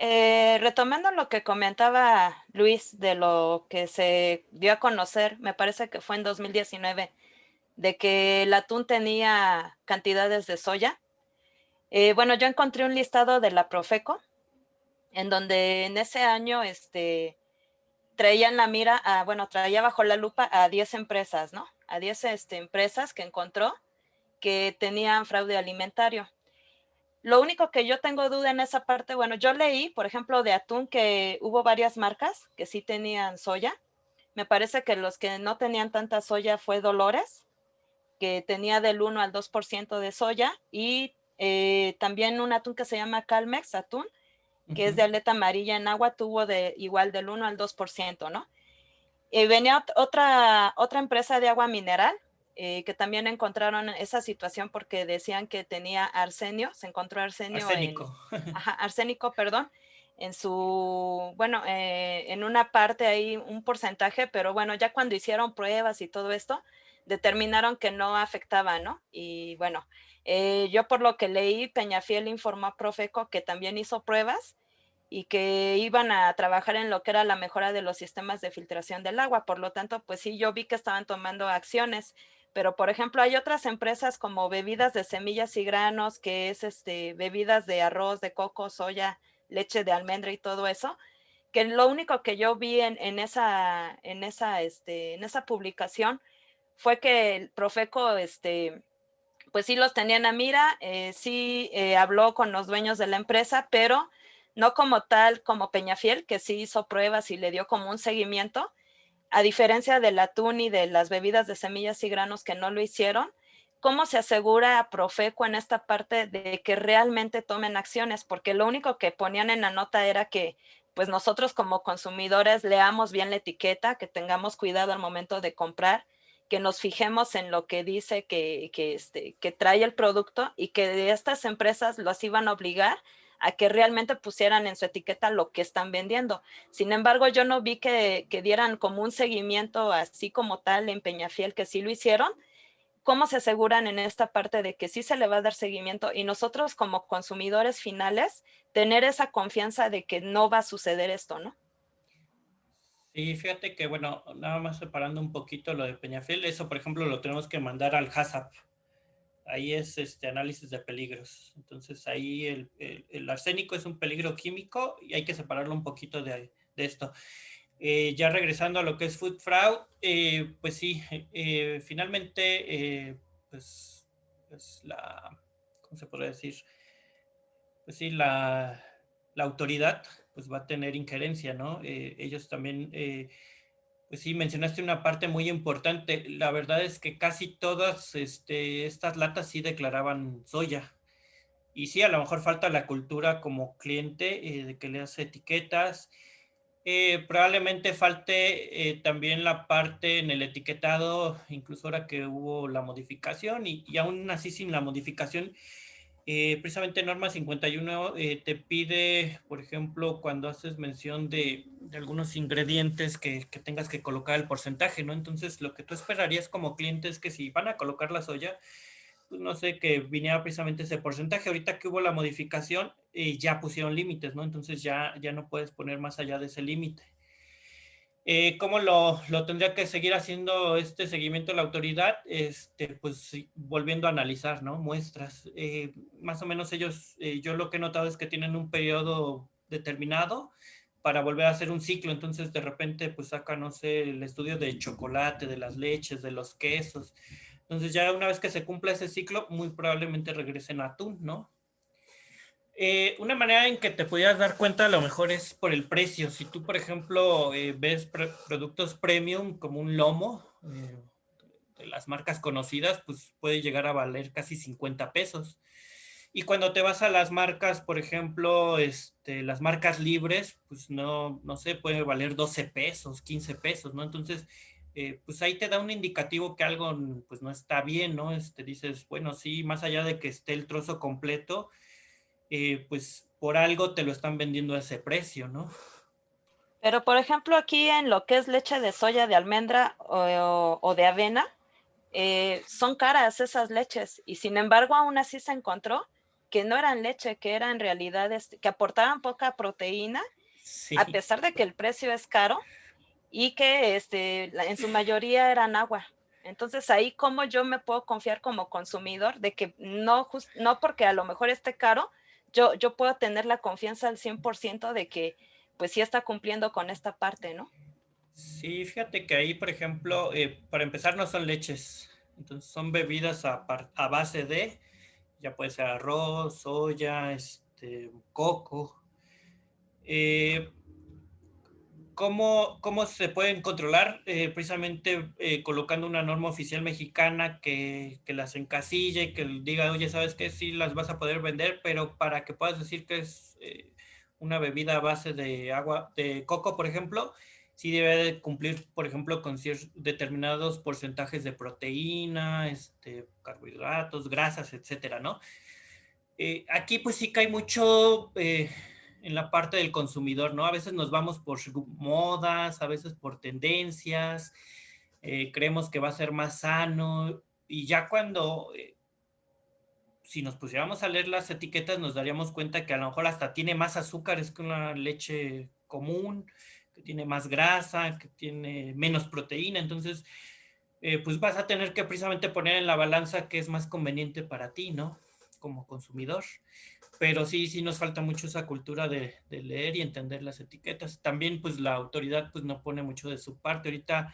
retomando lo que comentaba Luis de lo que se dio a conocer, me parece que fue en 2019, de que el atún tenía cantidades de soya. Bueno, yo encontré un listado de la Profeco, en donde en ese año traía en la mira, bueno, traía bajo la lupa a 10 empresas, ¿no? A 10 empresas que encontró que tenían fraude alimentario. Lo único que yo tengo duda en esa parte, bueno, yo leí, por ejemplo, de atún que hubo varias marcas que sí tenían soya. Me parece que los que no tenían tanta soya fue Dolores, que tenía del 1 al 2% de soya, y también un atún que se llama Calmex atún, que es de aleta amarilla en agua, tuvo igual del 1 al 2%, ¿no? Venía otra empresa de agua mineral, que también encontraron esa situación porque decían que tenía arsenio, se encontró arsenio Arsénico. arsénico, perdón, en su, bueno, en una parte ahí, un porcentaje, pero bueno, ya cuando hicieron pruebas y todo esto, determinaron que no afectaba, ¿no? Y bueno, yo por lo que leí, Peñafiel informó a Profeco que también hizo pruebas y que iban a trabajar en lo que era la mejora de los sistemas de filtración del agua. Por lo tanto, pues sí, yo vi que estaban tomando acciones, pero por ejemplo, hay otras empresas como Bebidas de Semillas y Granos, que es bebidas de arroz, de coco, soya, leche de almendra y todo eso, que lo único que yo vi en esa publicación fue que el Profeco, pues sí los tenían a mira, sí habló con los dueños de la empresa, pero no como tal como Peñafiel, que sí hizo pruebas y le dio como un seguimiento, a diferencia del atún y de las bebidas de semillas y granos que no lo hicieron. ¿Cómo se asegura a Profeco en esta parte de que realmente tomen acciones? Porque lo único que ponían en la nota era que pues nosotros como consumidores leamos bien la etiqueta, que tengamos cuidado al momento de comprar, que nos fijemos en lo que dice que trae el producto y que estas empresas los iban a obligar a que realmente pusieran en su etiqueta lo que están vendiendo. Sin embargo, yo no vi que dieran como un seguimiento así como tal en Peñafiel, que sí lo hicieron. ¿Cómo se aseguran en esta parte de que sí se le va a dar seguimiento y nosotros como consumidores finales tener esa confianza de que no va a suceder esto, ¿no? Sí, fíjate que, bueno, nada más separando un poquito lo de Peñafiel, eso, por ejemplo, lo tenemos que mandar al HACCP. Ahí es análisis de peligros. Entonces, ahí el arsénico es un peligro químico y hay que separarlo un poquito de esto. Ya regresando a lo que es food fraud, pues sí, finalmente, pues ¿cómo se podría decir? Pues sí, la autoridad pues va a tener injerencia, ¿no? Ellos también, pues sí, mencionaste una parte muy importante. La verdad es que casi todas estas latas sí declaraban soya. Y sí, a lo mejor falta la cultura como cliente de que le hace etiquetas. Probablemente falte también la parte en el etiquetado, incluso ahora que hubo la modificación y aún así sin la modificación, Precisamente norma 51 te pide, por ejemplo, cuando haces mención de algunos ingredientes que tengas que colocar el porcentaje, ¿no? Entonces, lo que tú esperarías como cliente es que si van a colocar la soya, pues no sé, que viniera precisamente ese porcentaje. Ahorita que hubo la modificación, ya pusieron límites, ¿no? Entonces ya no puedes poner más allá de ese límite. ¿Cómo lo tendría que seguir haciendo este seguimiento de la autoridad? Pues sí, volviendo a analizar, ¿no? Muestras. Más o menos ellos, yo lo que he notado es que tienen un periodo determinado para volver a hacer un ciclo. Entonces, de repente, pues saca, no sé, el estudio de chocolate, de las leches, de los quesos. Entonces, ya una vez que se cumpla ese ciclo, muy probablemente regresen a atún, ¿no? Una manera en que te pudieras dar cuenta a lo mejor es por el precio. Si tú, por ejemplo, ves productos premium como un lomo de las marcas conocidas, pues puede llegar a valer casi 50 pesos. Y cuando te vas a las marcas, por ejemplo, las marcas libres, pues no sé, puede valer 12 pesos, 15 pesos, ¿no? Entonces, pues ahí te da un indicativo que algo pues no está bien, ¿no? Dices, bueno, sí, más allá de que esté el trozo completo, pues por algo te lo están vendiendo a ese precio, ¿no? Pero, por ejemplo, aquí en lo que es leche de soya, de almendra o de avena, son caras esas leches y sin embargo aún así se encontró que no eran leche, que eran en realidad, que aportaban poca proteína, a Sí, pesar de que el precio es caro y que en su mayoría eran agua. Entonces ahí cómo yo me puedo confiar como consumidor de que no porque a lo mejor esté caro, yo puedo tener la confianza al 100% de que pues sí está cumpliendo con esta parte, ¿no? sí, fíjate que ahí, por ejemplo, para empezar no son leches, entonces son bebidas a base de, ya puede ser arroz, soya, coco. Eh, ¿Cómo se pueden controlar? Precisamente colocando una norma oficial mexicana que las encasille y que diga, oye, ¿sabes qué? Sí las vas a poder vender, pero para que puedas decir que es una bebida a base de agua, de coco, por ejemplo, sí debe de cumplir, por ejemplo, con determinados porcentajes de proteína, carbohidratos, grasas, etcétera, ¿no? Aquí pues sí cae mucho en la parte del consumidor, ¿no? A veces nos vamos por modas, a veces por tendencias, creemos que va a ser más sano y ya cuando, si nos pusiéramos a leer las etiquetas nos daríamos cuenta que a lo mejor hasta tiene más azúcares que una leche común, que tiene más grasa, que tiene menos proteína, entonces pues vas a tener que precisamente poner en la balanza qué es más conveniente para ti, ¿no? Como consumidor. Pero sí nos falta mucho esa cultura de leer y entender las etiquetas. También pues la autoridad pues no pone mucho de su parte. Ahorita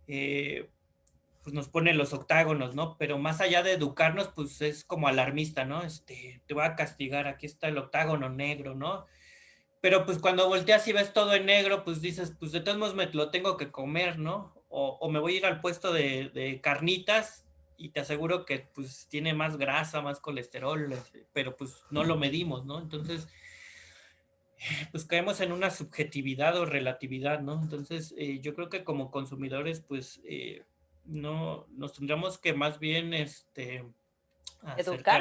pues nos pone los octágonos, ¿no? Pero más allá de educarnos pues es como alarmista, ¿no? Te voy a castigar, aquí está el octágono negro, ¿no? Pero pues cuando volteas y ves todo en negro, pues dices, pues de todos modos me lo tengo que comer, ¿no? O me voy a ir al puesto de carnitas y te aseguro que pues tiene más grasa, más colesterol, pero pues no lo medimos, ¿no? Entonces, pues caemos en una subjetividad o relatividad, ¿no? Entonces, yo creo que como consumidores, pues no nos tendríamos que más bien acercar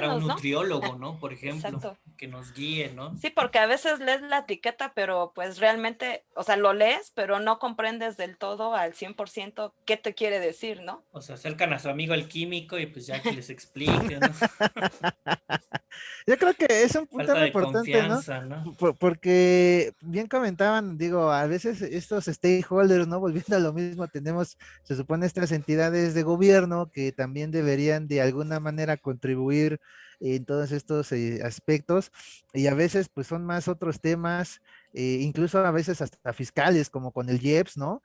a un Educarnos, ¿no? nutriólogo, ¿no? Por ejemplo, Exacto. que nos guíe, ¿no? Sí, porque a veces lees la etiqueta, pero pues realmente, o sea, lo lees, pero no comprendes del todo al 100% qué te quiere decir, ¿no? O se acercan a su amigo el químico y pues ya que les explique, ¿no? Yo creo que es un punto Falta muy de importante, ¿no? confianza, ¿no? Porque bien comentaban, digo, a veces estos stakeholders, ¿no? Volviendo a lo mismo, tenemos, se supone, estas entidades de gobierno que también deberían de alguna manera contribuir en todos estos aspectos y a veces pues son más otros temas, incluso a veces hasta fiscales, como con el IEPS, ¿no?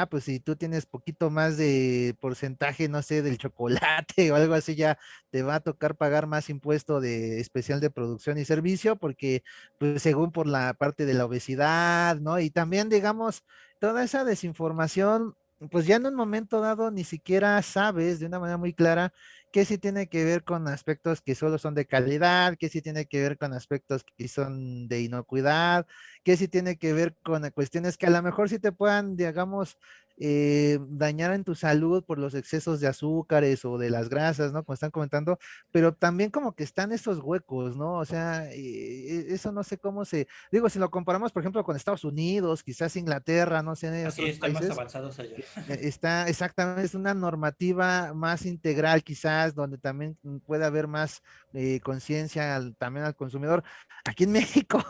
Pues si tú tienes poquito más de porcentaje, no sé, del chocolate o algo así, ya te va a tocar pagar más impuesto de especial de producción y servicio, porque pues según por la parte de la obesidad, ¿no? Y también, digamos, toda esa desinformación, pues ya en un momento dado ni siquiera sabes de una manera muy clara qué sí tiene que ver con aspectos que solo son de calidad, qué sí tiene que ver con aspectos que son de inocuidad, qué sí tiene que ver con cuestiones que a lo mejor sí te puedan, digamos, dañaran tu salud por los excesos de azúcares o de las grasas, ¿no? Como están comentando, pero también como que están esos huecos, ¿no? O sea, eso no sé cómo digo, si lo comparamos, por ejemplo, con Estados Unidos, quizás Inglaterra, no sé, en Así otros están más países, avanzados allá. está exactamente, es una normativa más integral quizás, donde también puede haber más conciencia también al consumidor. Aquí en México,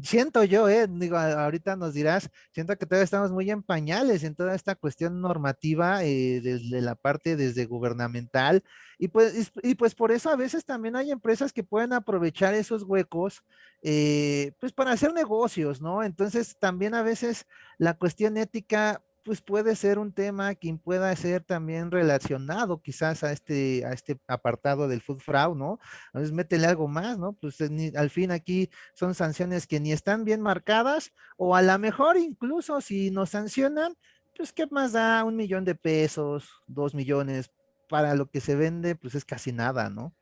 siento yo, digo, ahorita nos dirás, siento que todavía estamos muy en pañales en toda esta cuestión normativa desde la parte desde gubernamental y pues por eso a veces también hay empresas que pueden aprovechar esos huecos pues para hacer negocios, ¿no? Entonces también a veces la cuestión ética pues puede ser un tema que pueda ser también relacionado quizás a este apartado del food fraud, ¿no? A veces métele algo más, ¿no? Pues al fin aquí son sanciones que ni están bien marcadas o a lo mejor incluso si nos sancionan, pues ¿qué más da? 1 millón de pesos, 2 millones, para lo que se vende, pues es casi nada, ¿no?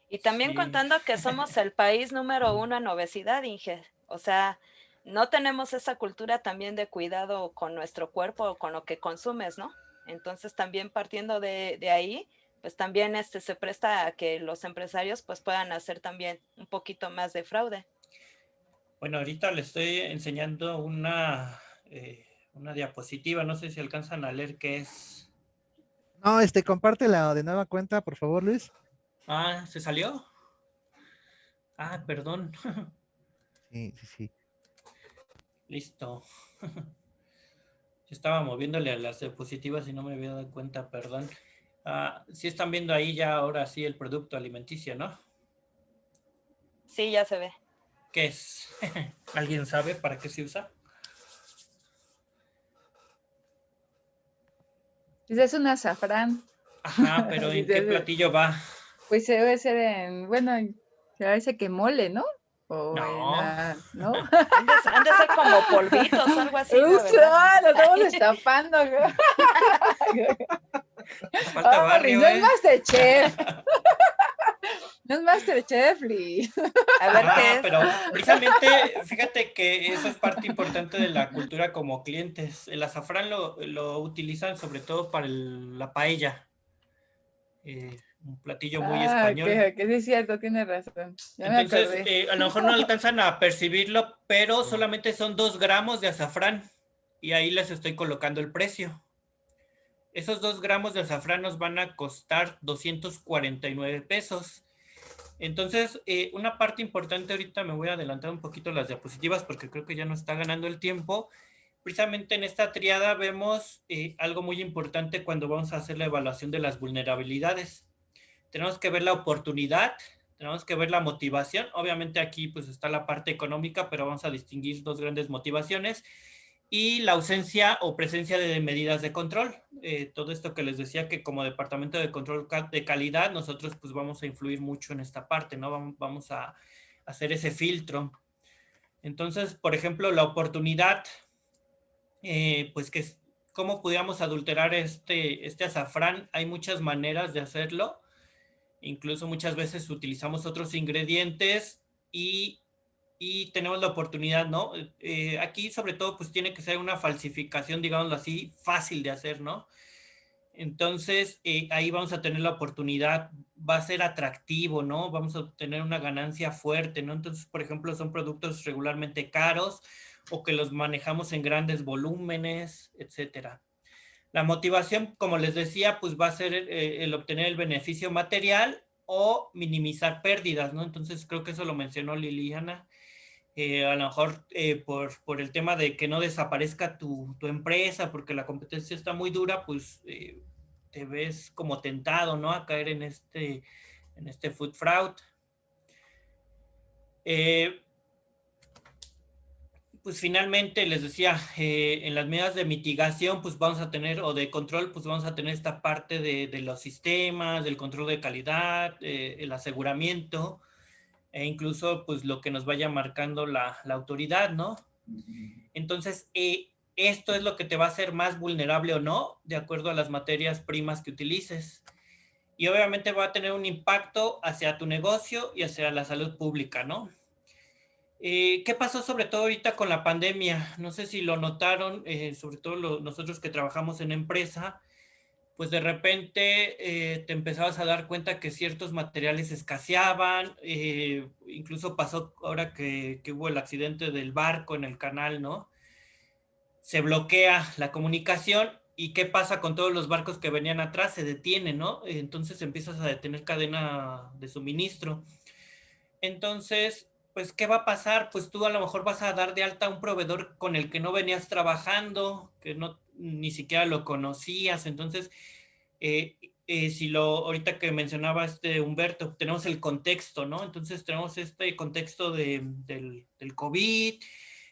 Y también Sí. contando que somos el país número 1 en obesidad, Inge. O sea, no tenemos esa cultura también de cuidado con nuestro cuerpo o con lo que consumes, ¿no? Entonces también partiendo de ahí, pues también se presta a que los empresarios pues puedan hacer también un poquito más de fraude. Bueno, ahorita le estoy enseñando una diapositiva, no sé si alcanzan a leer qué es. No, compártela de nueva cuenta, por favor, Luis. Ah, ¿se salió? Ah, perdón. Sí, sí, sí. Listo. Yo estaba moviéndole a las diapositivas y no me había dado cuenta, perdón. Sí están viendo ahí ya ahora sí el producto alimenticio, ¿no? Sí, ya se ve. ¿Qué es? ¿Alguien sabe para qué se usa? Es un azafrán. Ajá, pero ¿en qué platillo va? Pues debe ser bueno, parece que mole, ¿no? O No. ¿no? Han de ser como polvitos, algo así, ¿no? Lo estamos destapando. Nos falta barrio, no es Masterchef. No es Masterchef, Liz. A ver qué es. Pero precisamente, fíjate que eso es parte importante de la cultura como clientes. El azafrán lo utilizan sobre todo para la paella. Un platillo muy español. Que sí es cierto, tiene razón. Ya Entonces, me acordé. a lo mejor no alcanzan a percibirlo, pero solamente son 2 gramos de azafrán. Y ahí les estoy colocando el precio. Esos 2 gramos de azafrán nos van a costar 249 pesos. Entonces, una parte importante, ahorita me voy a adelantar un poquito las diapositivas porque creo que ya no está ganando el tiempo. Precisamente en esta triada vemos algo muy importante cuando vamos a hacer la evaluación de las vulnerabilidades. Tenemos que ver la oportunidad, tenemos que ver la motivación. Obviamente aquí pues está la parte económica, pero vamos a distinguir 2 grandes motivaciones. Y la ausencia o presencia de medidas de control. Todo esto que les decía que como departamento de control de calidad, nosotros pues vamos a influir mucho en esta parte, ¿no? Vamos a hacer ese filtro. Entonces, por ejemplo, la oportunidad, pues que cómo pudiéramos adulterar este azafrán. Hay muchas maneras de hacerlo. Incluso muchas veces utilizamos otros ingredientes y tenemos la oportunidad, ¿no? Aquí sobre todo pues tiene que ser una falsificación, digámoslo así, fácil de hacer, ¿no? Entonces ahí vamos a tener la oportunidad, va a ser atractivo, ¿no? Vamos a obtener una ganancia fuerte, ¿no? Entonces, por ejemplo, son productos regularmente caros o que los manejamos en grandes volúmenes, etcétera. La motivación, como les decía, pues va a ser el obtener el beneficio material o minimizar pérdidas, ¿no? Entonces creo que eso lo mencionó Liliana. A lo mejor por el tema de que no desaparezca tu empresa, porque la competencia está muy dura, pues te ves como tentado, ¿no? A caer en este food fraud. Pues finalmente les decía, en las medidas de mitigación, pues vamos a tener, o de control, pues vamos a tener esta parte de los sistemas, del control de calidad, el aseguramiento, e incluso pues lo que nos vaya marcando la autoridad, ¿no? Entonces, esto es lo que te va a hacer más vulnerable o no, de acuerdo a las materias primas que utilices. Y obviamente va a tener un impacto hacia tu negocio y hacia la salud pública, ¿no? ¿Qué pasó sobre todo ahorita con la pandemia? No sé si lo notaron, sobre todo nosotros que trabajamos en empresa, pues de repente te empezabas a dar cuenta que ciertos materiales escaseaban, incluso pasó ahora que hubo el accidente del barco en el canal, ¿no? Se bloquea la comunicación y ¿qué pasa con todos los barcos que venían atrás? Se detienen, ¿no? Entonces empiezas a detener cadena de suministro. Entonces, pues, ¿qué va a pasar? Pues tú a lo mejor vas a dar de alta a un proveedor con el que no venías trabajando, que no ni siquiera lo conocías. Entonces, ahorita que mencionaba Humberto, tenemos el contexto, ¿no? Entonces tenemos este contexto del COVID,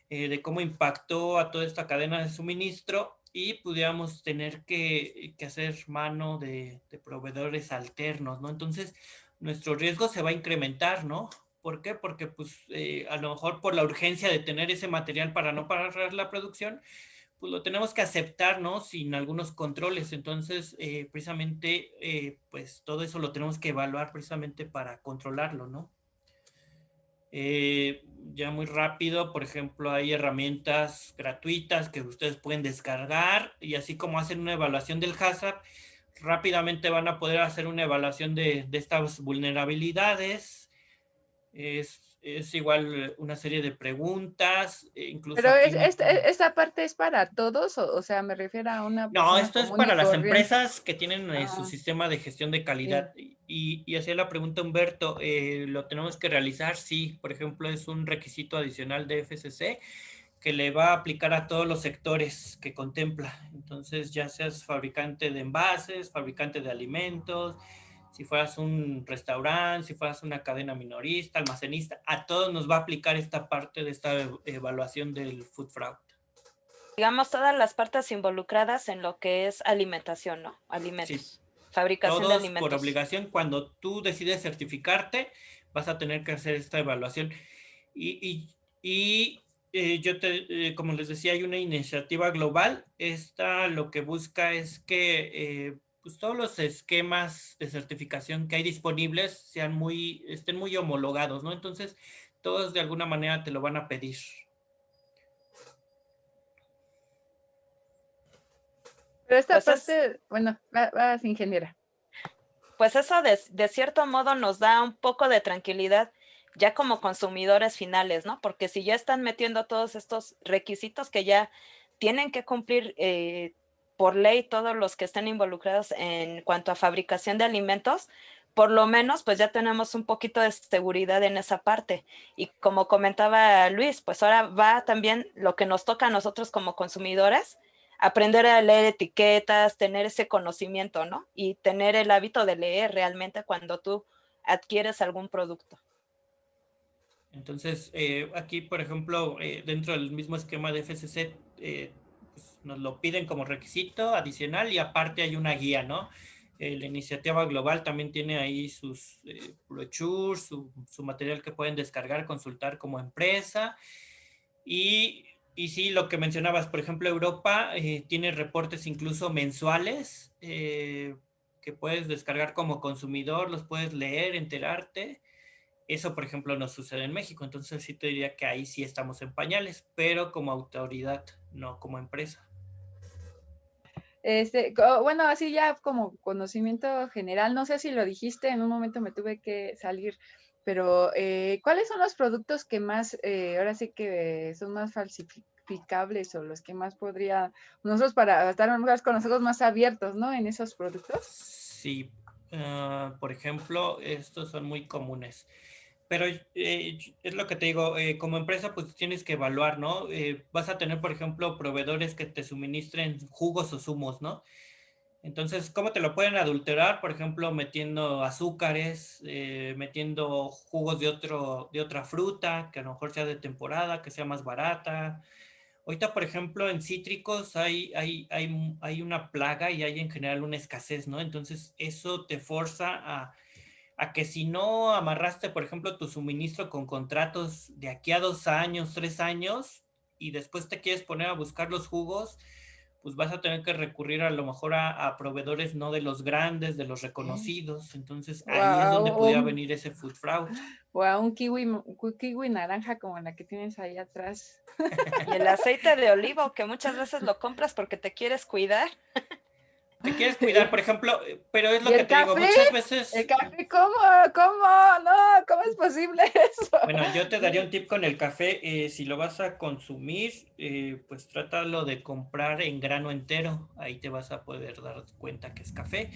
de cómo impactó a toda esta cadena de suministro y pudiéramos tener que hacer mano de proveedores alternos, ¿no? Entonces, nuestro riesgo se va a incrementar, ¿no? ¿Por qué? Porque pues a lo mejor por la urgencia de tener ese material para no parar la producción, pues lo tenemos que aceptar, ¿no? Sin algunos controles. Entonces, precisamente, pues todo eso lo tenemos que evaluar precisamente para controlarlo, ¿no? Ya muy rápido, por ejemplo, hay herramientas gratuitas que ustedes pueden descargar y así como hacen una evaluación del HACCP, rápidamente van a poder hacer una evaluación de estas vulnerabilidades. Es igual una serie de preguntas, incluso Pero aquí ¿esta parte es para todos? O sea, me refiero a una No, persona esto es común y para las corriente. empresas que tienen su Ah, sistema de gestión de sí. calidad. Y hacía la pregunta Humberto, ¿lo tenemos que realizar? Sí, por ejemplo, es un requisito adicional de FCC que le va a aplicar a todos los sectores que contempla. Entonces, ya seas fabricante de envases, fabricante de alimentos, si fueras un restaurante, si fueras una cadena minorista, almacenista, a todos nos va a aplicar esta parte de esta evaluación del food fraud. Digamos, todas las partes involucradas en lo que es alimentación, ¿no? Sí, Alimentos, fabricación de todos por alimentos. obligación, cuando tú decides certificarte, vas a tener que hacer esta evaluación. Como les decía, hay una iniciativa global. Esta lo que busca es que pues todos los esquemas de certificación que hay disponibles estén muy homologados, ¿no? Entonces, todos de alguna manera te lo van a pedir. Pero esta Pues parte, bueno, vas, ingeniera. pues eso de cierto modo nos da un poco de tranquilidad ya como consumidores finales, ¿no? Porque si ya están metiendo todos estos requisitos que ya tienen que cumplir por ley todos los que estén involucrados en cuanto a fabricación de alimentos, por lo menos pues ya tenemos un poquito de seguridad en esa parte. Y como comentaba Luis, pues ahora va también lo que nos toca a nosotros como consumidores, aprender a leer etiquetas, tener ese conocimiento, ¿no? Y tener el hábito de leer realmente cuando tú adquieres algún producto. Entonces, aquí, por ejemplo, dentro del mismo esquema de FCC, pues nos lo piden como requisito adicional y aparte hay una guía, ¿no? La iniciativa global también tiene ahí sus brochures, su material que pueden descargar, consultar como empresa. Y sí, lo que mencionabas, por ejemplo, Europa tiene reportes incluso mensuales que puedes descargar como consumidor, los puedes leer, enterarte. Eso, por ejemplo, no sucede en México. Entonces sí te diría que ahí sí estamos en pañales, pero como autoridad, no como empresa. Bueno, así ya como conocimiento general, no sé si lo dijiste, en un momento me tuve que salir, pero ¿cuáles son los productos que más, ahora sí que son más falsificables o los que más podría, nosotros para estar más con los ojos más abiertos, ¿no? En esos productos. Sí, por ejemplo, estos son muy comunes. Pero es lo que te digo, como empresa pues tienes que evaluar, ¿no? Vas a tener, por ejemplo, proveedores que te suministren jugos o zumos, ¿no? Entonces, ¿cómo te lo pueden adulterar? Por ejemplo, metiendo azúcares, metiendo jugos de otra fruta, que a lo mejor sea de temporada, que sea más barata. Ahorita, por ejemplo, en cítricos hay una plaga y hay en general una escasez, ¿no? Entonces, eso te forza a que si no amarraste, por ejemplo, tu suministro con contratos de aquí a 2 años, 3 años, y después te quieres poner a buscar los jugos, pues vas a tener que recurrir a lo mejor a proveedores no de los grandes, de los reconocidos. Entonces ahí es donde pudiera Wow, venir ese food fraud. wow, un kiwi naranja como la que tienes ahí atrás. Y el aceite de olivo, que muchas veces lo compras porque te quieres cuidar. Te quieres cuidar, por ejemplo, pero es ¿Y lo que el te digo, café? muchas veces... ¿El café cómo? ¿Cómo? No, ¿cómo es posible eso? Bueno, yo te daría un tip con el café. Si lo vas a consumir, pues trátalo de comprar en grano entero. Ahí te vas a poder dar cuenta que es café.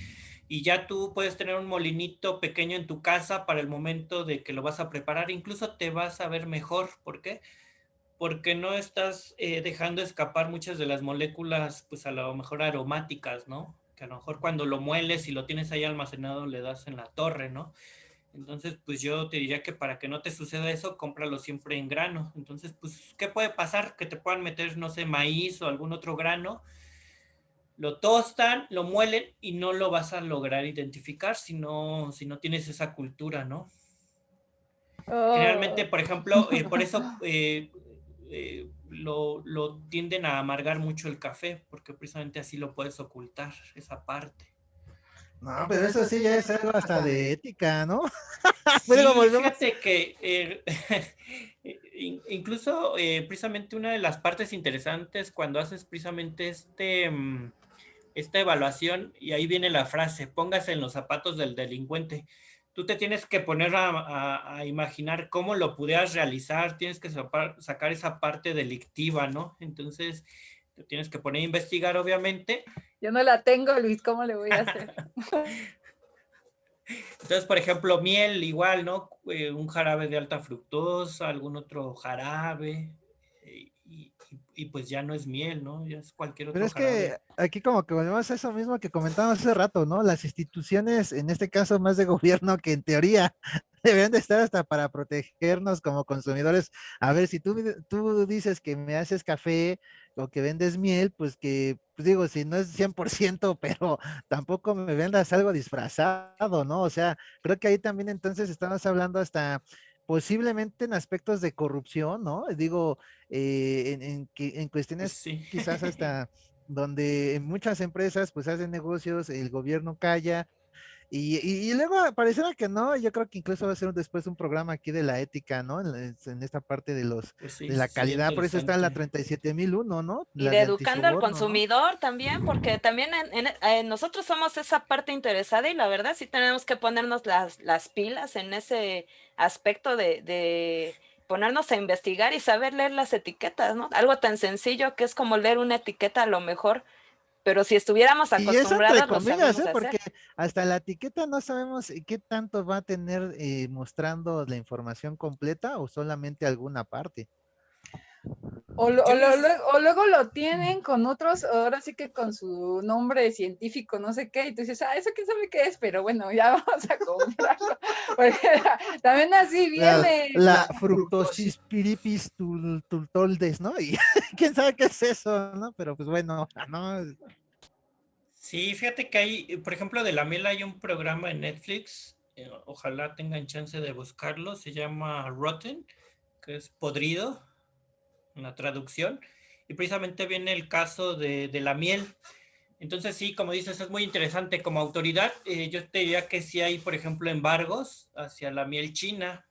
Y ya tú puedes tener un molinito pequeño en tu casa para el momento de que lo vas a preparar. Incluso te vas a ver mejor. ¿Por qué? Porque no estás dejando escapar muchas de las moléculas, pues a lo mejor aromáticas, ¿no? Que a lo mejor cuando lo mueles y lo tienes ahí almacenado le das en la torre, ¿no? Entonces, pues yo te diría que para que no te suceda eso, cómpralo siempre en grano. Entonces, pues, ¿qué puede pasar? Que te puedan meter, no sé, maíz o algún otro grano, lo tostan, lo muelen y no lo vas a lograr identificar si no tienes esa cultura, ¿no? Generalmente, Oh. por ejemplo, por eso lo tienden a amargar mucho el café, porque precisamente así lo puedes ocultar, esa parte. No, pero eso sí ya es algo hasta de ética, ¿no? Luego Sí, volvemos. fíjate que incluso precisamente una de las partes interesantes cuando haces precisamente esta evaluación, y ahí viene la frase, póngase en los zapatos del delincuente. Tú te tienes que poner a imaginar cómo lo pudieras realizar, tienes que sacar esa parte delictiva, ¿no? Entonces, te tienes que poner a investigar, obviamente. Yo no la tengo, Luis, ¿cómo le voy a hacer? Entonces, por ejemplo, miel igual, ¿no? Un jarabe de alta fructosa, algún otro jarabe, y pues ya no es miel, ¿no? Ya es cualquier Pero otro es que jarabe. aquí como que volvemos a eso mismo que comentábamos hace rato, ¿no? Las instituciones, en este caso más de gobierno, que en teoría deberían de estar hasta para protegernos como consumidores. A ver, si tú dices que me haces café o que vendes miel, pues que, pues digo, si no es 100%, pero tampoco me vendas algo disfrazado, ¿no? O sea, creo que ahí también entonces estamos hablando hasta posiblemente en aspectos de corrupción, ¿no? Digo, en Pues cuestiones sí. quizás hasta donde en muchas empresas pues hacen negocios, el gobierno calla y luego pareciera que no, yo creo que incluso va a ser después un programa aquí de la ética, ¿no? En esta parte de Pues de sí, la sería calidad, por eso está la interesante. 37.001, ¿no? Y La de de educando al antisoborno, ¿no? consumidor también, porque también nosotros somos esa parte interesada y la verdad sí tenemos que ponernos las pilas en ese aspecto de ponernos a investigar y saber leer las etiquetas, ¿no? Algo tan sencillo que es como leer una etiqueta a lo mejor, pero si estuviéramos Y eso entre acostumbrados lo comillas, sabemos porque hacer. hasta la etiqueta no sabemos qué tanto va a tener mostrando la información completa o solamente alguna parte. Yo les... O luego lo tienen con otros, ahora sí que con su nombre científico, no sé qué, y tú dices, eso quién sabe qué es, pero bueno, ya vamos a comprarlo, porque también así viene. La fructosis piripis tultoldes, ¿no? Y quién sabe qué es eso, ¿no? Pero pues bueno, no. Sí, fíjate que hay, por ejemplo, de la miel hay un programa en Netflix, ojalá tengan chance de buscarlo, se llama Rotten, que es podrido, en la traducción, y precisamente viene el caso de la miel. Entonces sí, como dices, es muy interesante. Como autoridad, yo te diría que sí hay, por ejemplo, embargos hacia la miel china,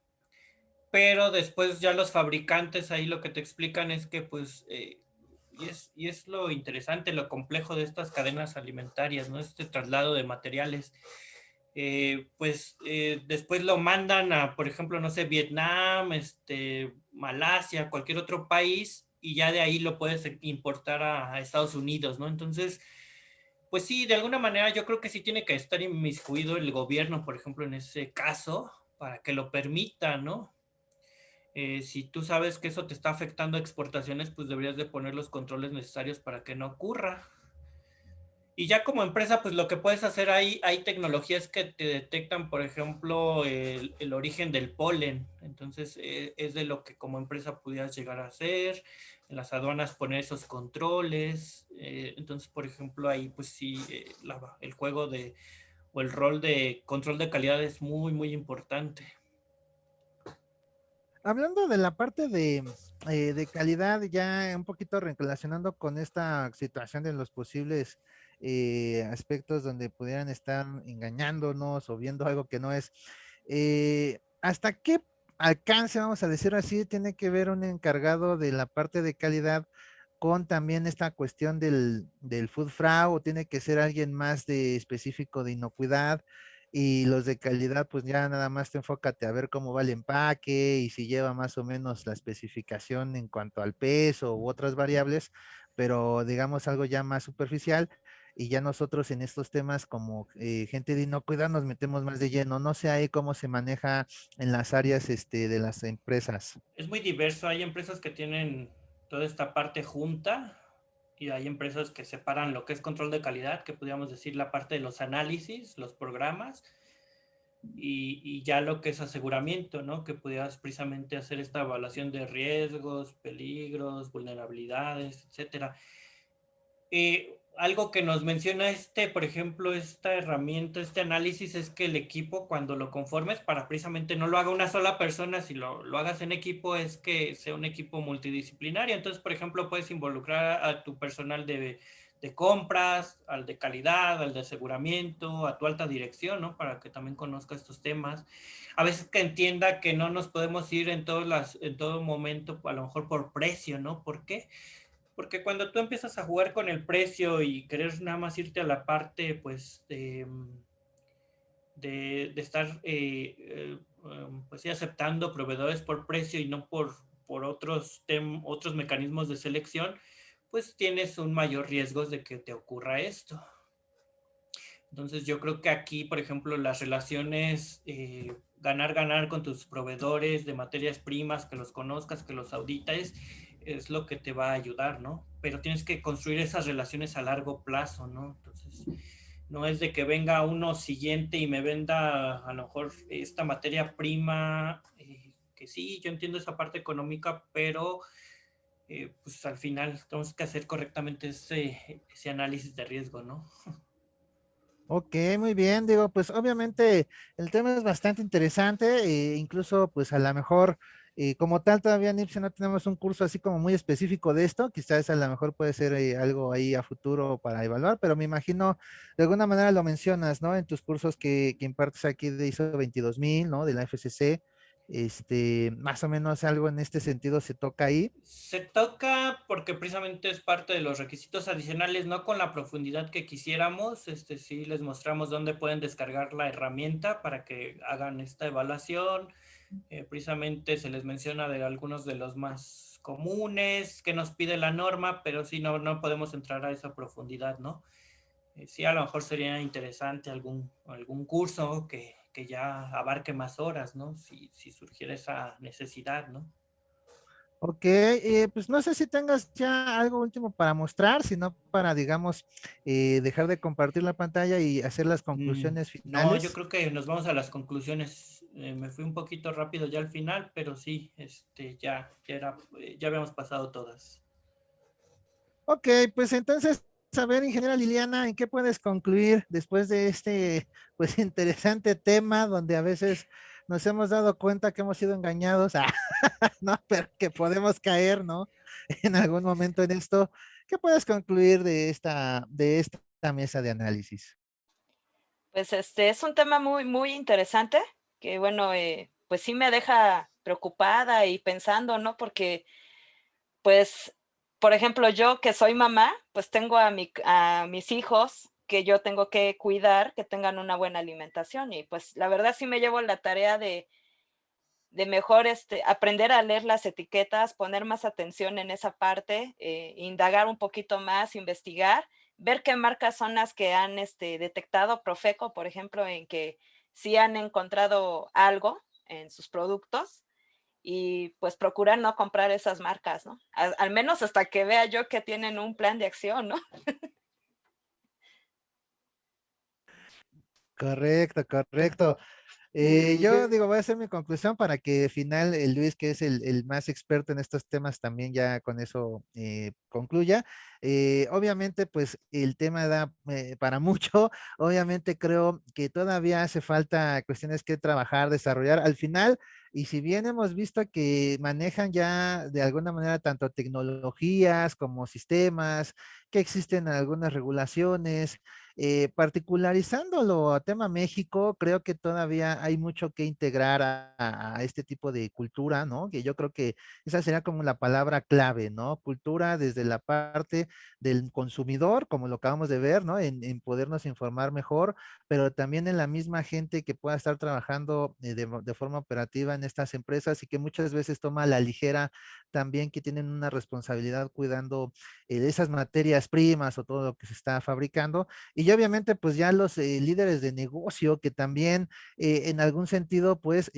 pero después ya los fabricantes ahí lo que te explican es que pues, y es lo interesante, lo complejo de estas cadenas alimentarias, ¿no? Este traslado de materiales. Después lo mandan a, por ejemplo, no sé, Vietnam, Malasia, cualquier otro país, y ya de ahí lo puedes importar a Estados Unidos, ¿no? Entonces, pues sí, de alguna manera yo creo que sí tiene que estar inmiscuido el gobierno, por ejemplo, en ese caso, para que lo permita, ¿no? Si tú sabes que eso te está afectando a exportaciones, pues deberías de poner los controles necesarios para que no ocurra. Y ya como empresa, pues lo que puedes hacer ahí, hay tecnologías que te detectan, por ejemplo, el origen del polen. Entonces, es de lo que como empresa pudieras llegar a hacer. En las aduanas poner esos controles. Entonces, por ejemplo, ahí pues sí, el juego o el rol de control de calidad es muy, muy importante. Hablando de la parte de calidad, ya un poquito relacionando con esta situación de los posibles aspectos donde pudieran estar engañándonos o viendo algo que no es, ¿hasta qué alcance, vamos a decir así, tiene que ver un encargado de la parte de calidad con también esta cuestión del food fraud, o tiene que ser alguien más de específico de inocuidad? Y los de calidad, pues ya nada más te enfócate a ver cómo va el empaque y si lleva más o menos la especificación en cuanto al peso u otras variables, pero digamos algo ya más superficial. Y ya nosotros en estos temas como gente de inocuidad nos metemos más de lleno. No sé ahí cómo se maneja en las áreas de las empresas. Es muy diverso. Hay empresas que tienen toda esta parte junta y hay empresas que separan lo que es control de calidad, que podríamos decir la parte de los análisis, los programas, y ya lo que es aseguramiento, ¿no? Que pudieras precisamente hacer esta evaluación de riesgos, peligros, vulnerabilidades, etcétera. Algo que nos menciona por ejemplo, esta herramienta, este análisis, es que el equipo, cuando lo conformes, para precisamente no lo haga una sola persona, si lo hagas en equipo, es que sea un equipo multidisciplinario. Entonces, por ejemplo, puedes involucrar a tu personal de compras, al de calidad, al de aseguramiento, a tu alta dirección, ¿no? Para que también conozca estos temas. A veces que entienda que no nos podemos ir en todo momento, a lo mejor por precio, ¿no? ¿Por qué? Porque cuando tú empiezas a jugar con el precio y querer nada más irte a la parte, pues, de estar, pues sí, aceptando proveedores por precio y no por otros mecanismos de selección, pues tienes un mayor riesgo de que te ocurra esto. Entonces yo creo que aquí, por ejemplo, las relaciones ganar con tus proveedores de materias primas, que los conozcas, que los audites, es lo que te va a ayudar, ¿no? Pero tienes que construir esas relaciones a largo plazo, ¿no? Entonces, no es de que venga uno siguiente y me venda a lo mejor esta materia prima, que sí, yo entiendo esa parte económica, pero pues al final tenemos que hacer correctamente ese análisis de riesgo, ¿no? Ok, muy bien, digo, pues obviamente el tema es bastante interesante, incluso pues a lo mejor como tal todavía en IPSE no tenemos un curso así como muy específico de esto, quizás a lo mejor puede ser algo ahí a futuro para evaluar, pero me imagino de alguna manera lo mencionas, ¿no? En tus cursos que impartes aquí de ISO 22000, ¿no? De la FCC, más o menos algo en este sentido se toca ahí. Se toca porque precisamente es parte de los requisitos adicionales, no con la profundidad que quisiéramos. Sí les mostramos dónde pueden descargar la herramienta para que hagan esta evaluación. Precisamente se les menciona de algunos de los más comunes que nos pide la norma, pero sí no podemos entrar a esa profundidad, ¿no? Sí, a lo mejor sería interesante algún curso que ya abarque más horas, ¿no? Si surgiera esa necesidad, ¿no? Ok, pues no sé si tengas ya algo último para mostrar, sino para, digamos, dejar de compartir la pantalla y hacer las conclusiones No, yo finales. creo que nos vamos a las conclusiones. Me fui un poquito rápido ya al final, pero sí, ya habíamos pasado todas. Ok, pues entonces, a ver, ingeniera Liliana, ¿en qué puedes concluir después de este, pues, interesante tema donde a veces nos hemos dado cuenta que hemos sido engañados, ¿no? Pero que podemos caer, ¿no? En algún momento en esto. ¿Qué puedes concluir de esta mesa de análisis? Pues es un tema muy, muy interesante que, bueno, pues sí me deja preocupada y pensando, ¿no? Porque, pues, por ejemplo, yo que soy mamá, pues tengo a mis hijos que yo tengo que cuidar, que tengan una buena alimentación y pues la verdad sí me llevo la tarea de mejor aprender a leer las etiquetas, poner más atención en esa parte, indagar un poquito más, investigar, ver qué marcas son las que han detectado Profeco, por ejemplo, en que sí han encontrado algo en sus productos y pues procurar no comprar esas marcas, ¿no? Al menos hasta que vea yo que tienen un plan de acción, ¿no? Correcto, correcto. Yo digo, voy a hacer mi conclusión para que al final el Luis, que es el más experto en estos temas, también ya con eso concluya. Obviamente, pues el tema da para mucho. Obviamente creo que todavía hace falta cuestiones que trabajar, desarrollar. Al final, y si bien hemos visto que manejan ya de alguna manera tanto tecnologías como sistemas, que existen algunas regulaciones, particularizándolo a tema México, creo que todavía hay mucho que integrar a este tipo de cultura, ¿no? Que yo creo que esa sería como la palabra clave, ¿no? Cultura desde la parte del consumidor, como lo acabamos de ver, ¿no? En podernos informar mejor, pero también en la misma gente que pueda estar trabajando de forma operativa en estas empresas y que muchas veces toma a la ligera también que tienen una responsabilidad cuidando de esas materias primas o todo lo que se está fabricando. Y obviamente, pues ya los líderes de negocio que también en algún sentido, pues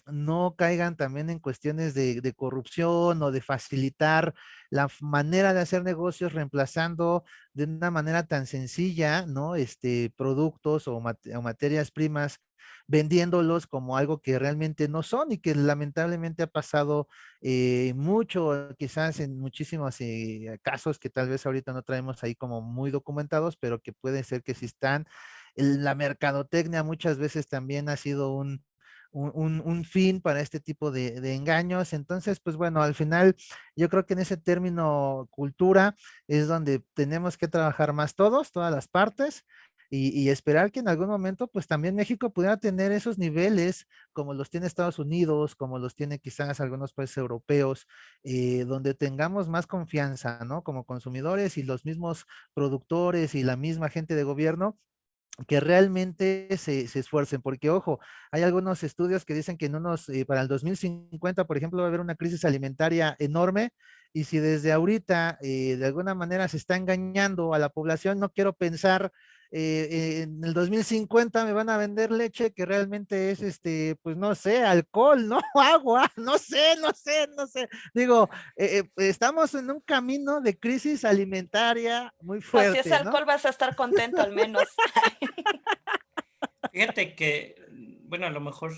no caigan también en cuestiones de corrupción o de facilitar la manera de hacer negocios reemplazando de una manera tan sencilla, ¿no? Productos o materias primas, vendiéndolos como algo que realmente no son y que lamentablemente ha pasado mucho, quizás en muchísimos casos que tal vez ahorita no traemos ahí como muy documentados, pero que puede ser que sí están. La mercadotecnia muchas veces también ha sido un fin para este tipo de engaños. Entonces, pues bueno, al final yo creo que en ese término cultura es donde tenemos que trabajar más todos, todas las partes. Y esperar que en algún momento, pues también México pudiera tener esos niveles como los tiene Estados Unidos, como los tiene quizás algunos países europeos, donde tengamos más confianza, ¿no? Como consumidores y los mismos productores y la misma gente de gobierno que realmente se esfuercen, porque ojo, hay algunos estudios que dicen que en para el 2050, por ejemplo, va a haber una crisis alimentaria enorme, y si desde ahorita de alguna manera se está engañando a la población, no quiero pensar en el 2050 me van a vender leche que realmente es, pues no sé, alcohol, ¿no? Agua, no sé. Digo, estamos en un camino de crisis alimentaria muy Pues si es fuerte, ¿no? alcohol vas a estar contento al menos. Fíjate que, bueno, a lo mejor,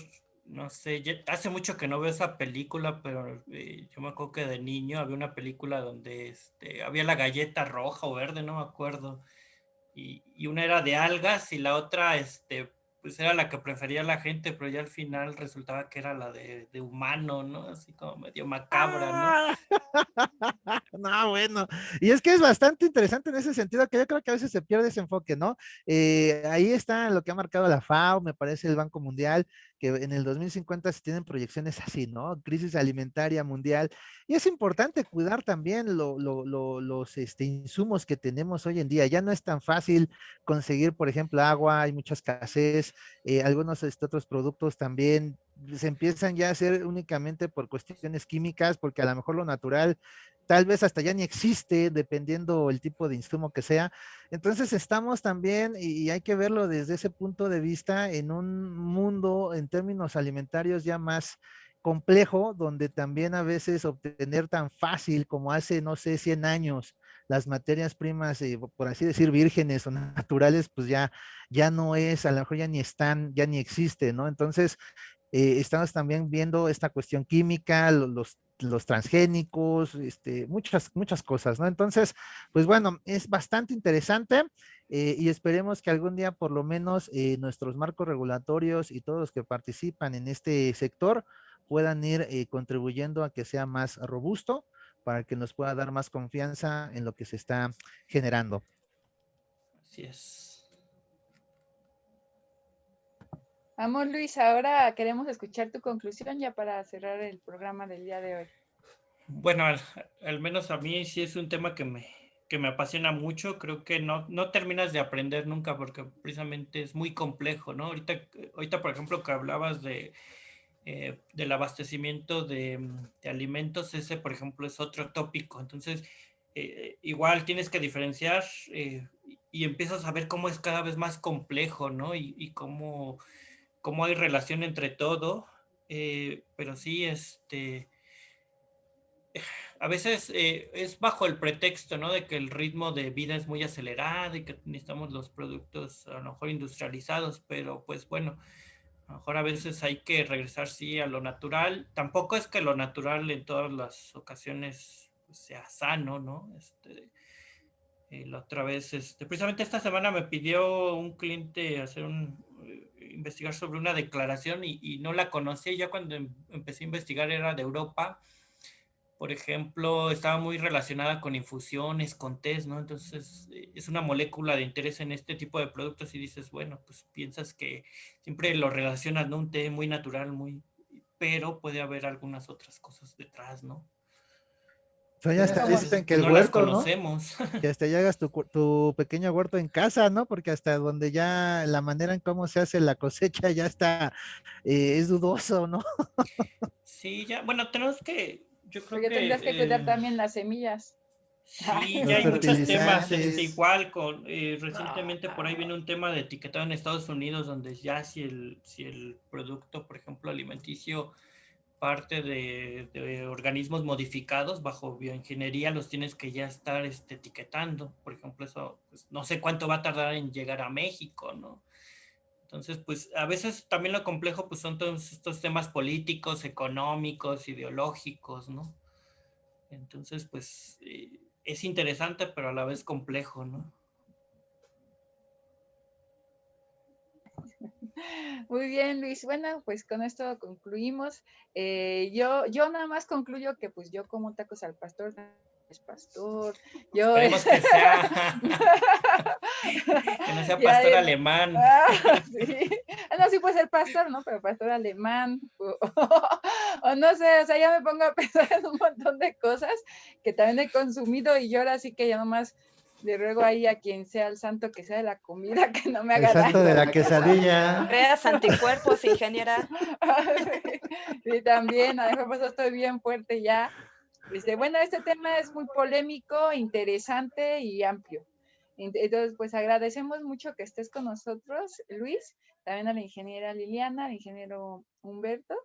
no sé, hace mucho que no veo esa película, pero yo me acuerdo que de niño había una película donde había la galleta roja o verde, no me acuerdo, y una era de algas y la otra, pues era la que prefería la gente, pero ya al final resultaba que era la de humano, ¿no? Así como medio macabra, ¿no? Ah, no, bueno, y es que es bastante interesante en ese sentido, que yo creo que a veces se pierde ese enfoque, ¿no? Ahí está lo que ha marcado la FAO, me parece el Banco Mundial, que en el 2050 se tienen proyecciones así, ¿no? Crisis alimentaria mundial, y es importante cuidar también los insumos que tenemos hoy en día. Ya no es tan fácil conseguir, por ejemplo, agua, hay mucha escasez, algunos otros productos también se empiezan ya a hacer únicamente por cuestiones químicas, porque a lo mejor lo natural tal vez hasta ya ni existe, dependiendo el tipo de insumo que sea. Entonces estamos también, y hay que verlo desde ese punto de vista, en un mundo en términos alimentarios ya más complejo, donde también a veces obtener tan fácil como hace, no sé, 100 años, las materias primas, por así decir, vírgenes o naturales, pues ya no es, a lo mejor ya ni están, ya ni existe, ¿no? Entonces, estamos también viendo esta cuestión química, los transgénicos, muchas cosas, ¿no? Entonces, pues bueno, es bastante interesante y esperemos que algún día por lo menos nuestros marcos regulatorios y todos los que participan en este sector puedan ir contribuyendo a que sea más robusto para que nos pueda dar más confianza en lo que se está generando. Así es. Vamos, Luis, ahora queremos escuchar tu conclusión ya para cerrar el programa del día de hoy. Bueno, al menos a mí sí es un tema que me apasiona mucho. Creo que no terminas de aprender nunca porque precisamente es muy complejo, ¿no? Ahorita por ejemplo, que hablabas del abastecimiento de alimentos, ese, por ejemplo, es otro tópico. Entonces, igual tienes que diferenciar y empiezas a ver cómo es cada vez más complejo, ¿no? Y cómo hay relación entre todo. Pero sí, a veces es bajo el pretexto, ¿no? De que el ritmo de vida es muy acelerado y que necesitamos los productos a lo mejor industrializados, pero pues bueno, a lo mejor a veces hay que regresar, sí, a lo natural. Tampoco es que lo natural en todas las ocasiones pues, sea sano, ¿no? La otra vez, precisamente esta semana me pidió un cliente investigar sobre una declaración y no la conocía. Ya cuando empecé a investigar era de Europa. Por ejemplo, estaba muy relacionada con infusiones, con tés, ¿no? Entonces, es una molécula de interés en este tipo de productos y dices, bueno, pues piensas que siempre lo relacionas, ¿no? Un té muy natural, pero puede haber algunas otras cosas detrás, ¿no? Ya hasta Como, dicen que Pues el no las huerto, ¿no? conocemos. Que hasta ya hagas tu pequeño huerto en casa, ¿no? Porque hasta donde ya la manera en cómo se hace la cosecha ya está, es dudoso, ¿no? Sí, ya, bueno, yo creo porque tendrás que cuidar que también las semillas. sí, ya Los hay muchos temas, fertilizantes. igual recientemente por ahí viene un tema de etiquetado en Estados Unidos donde ya si el producto, por ejemplo, alimenticio, parte de organismos modificados bajo bioingeniería, los tienes que ya estar etiquetando. Por ejemplo, eso, pues, no sé cuánto va a tardar en llegar a México, ¿no? Entonces, pues a veces también lo complejo pues son todos estos temas políticos, económicos, ideológicos, ¿no? Entonces, pues es interesante, pero a la vez complejo, ¿no? Muy bien, Luis. Bueno, pues con esto concluimos. Yo nada más concluyo que pues yo como tacos al pastor, es pastor. Yo Esperemos que que no sea ya, pastor alemán. sí. No, sí puede ser pastor, ¿no? Pero pastor alemán. O no sé, o sea, ya me pongo a pensar en un montón de cosas que también he consumido y yo ahora sí que ya nomás le ruego ahí a quien sea el santo que sea de la comida que no me El haga santo de daño. la quesadilla. Creas anticuerpos, ingeniera. Sí, también, a lo mejor estoy bien fuerte ya. Bueno, este tema es muy polémico, interesante y amplio. Entonces, pues agradecemos mucho que estés con nosotros, Luis, también a la ingeniera Liliana, al ingeniero Humberto,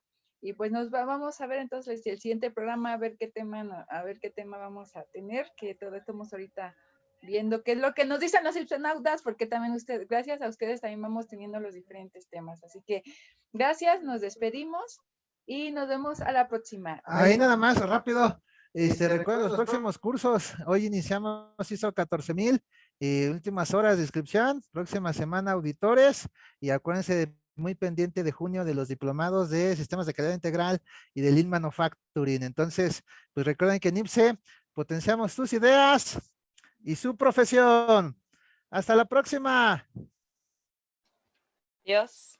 y pues vamos a ver entonces el siguiente programa, a ver qué tema vamos a tener, que todo estamos ahorita viendo qué es lo que nos dicen los hipnonautas, porque también gracias a ustedes también vamos teniendo los diferentes temas. Así que gracias, nos despedimos y nos vemos a la próxima. Ahí nada más, rápido. Recuerden los próximos cursos. Hoy iniciamos ISO 14000, últimas horas de inscripción, próxima semana auditores y acuérdense muy pendiente de junio de los diplomados de sistemas de calidad integral y de Lean Manufacturing. Entonces, pues recuerden que en IPSE potenciamos tus ideas y su profesión. Hasta la próxima. Dios.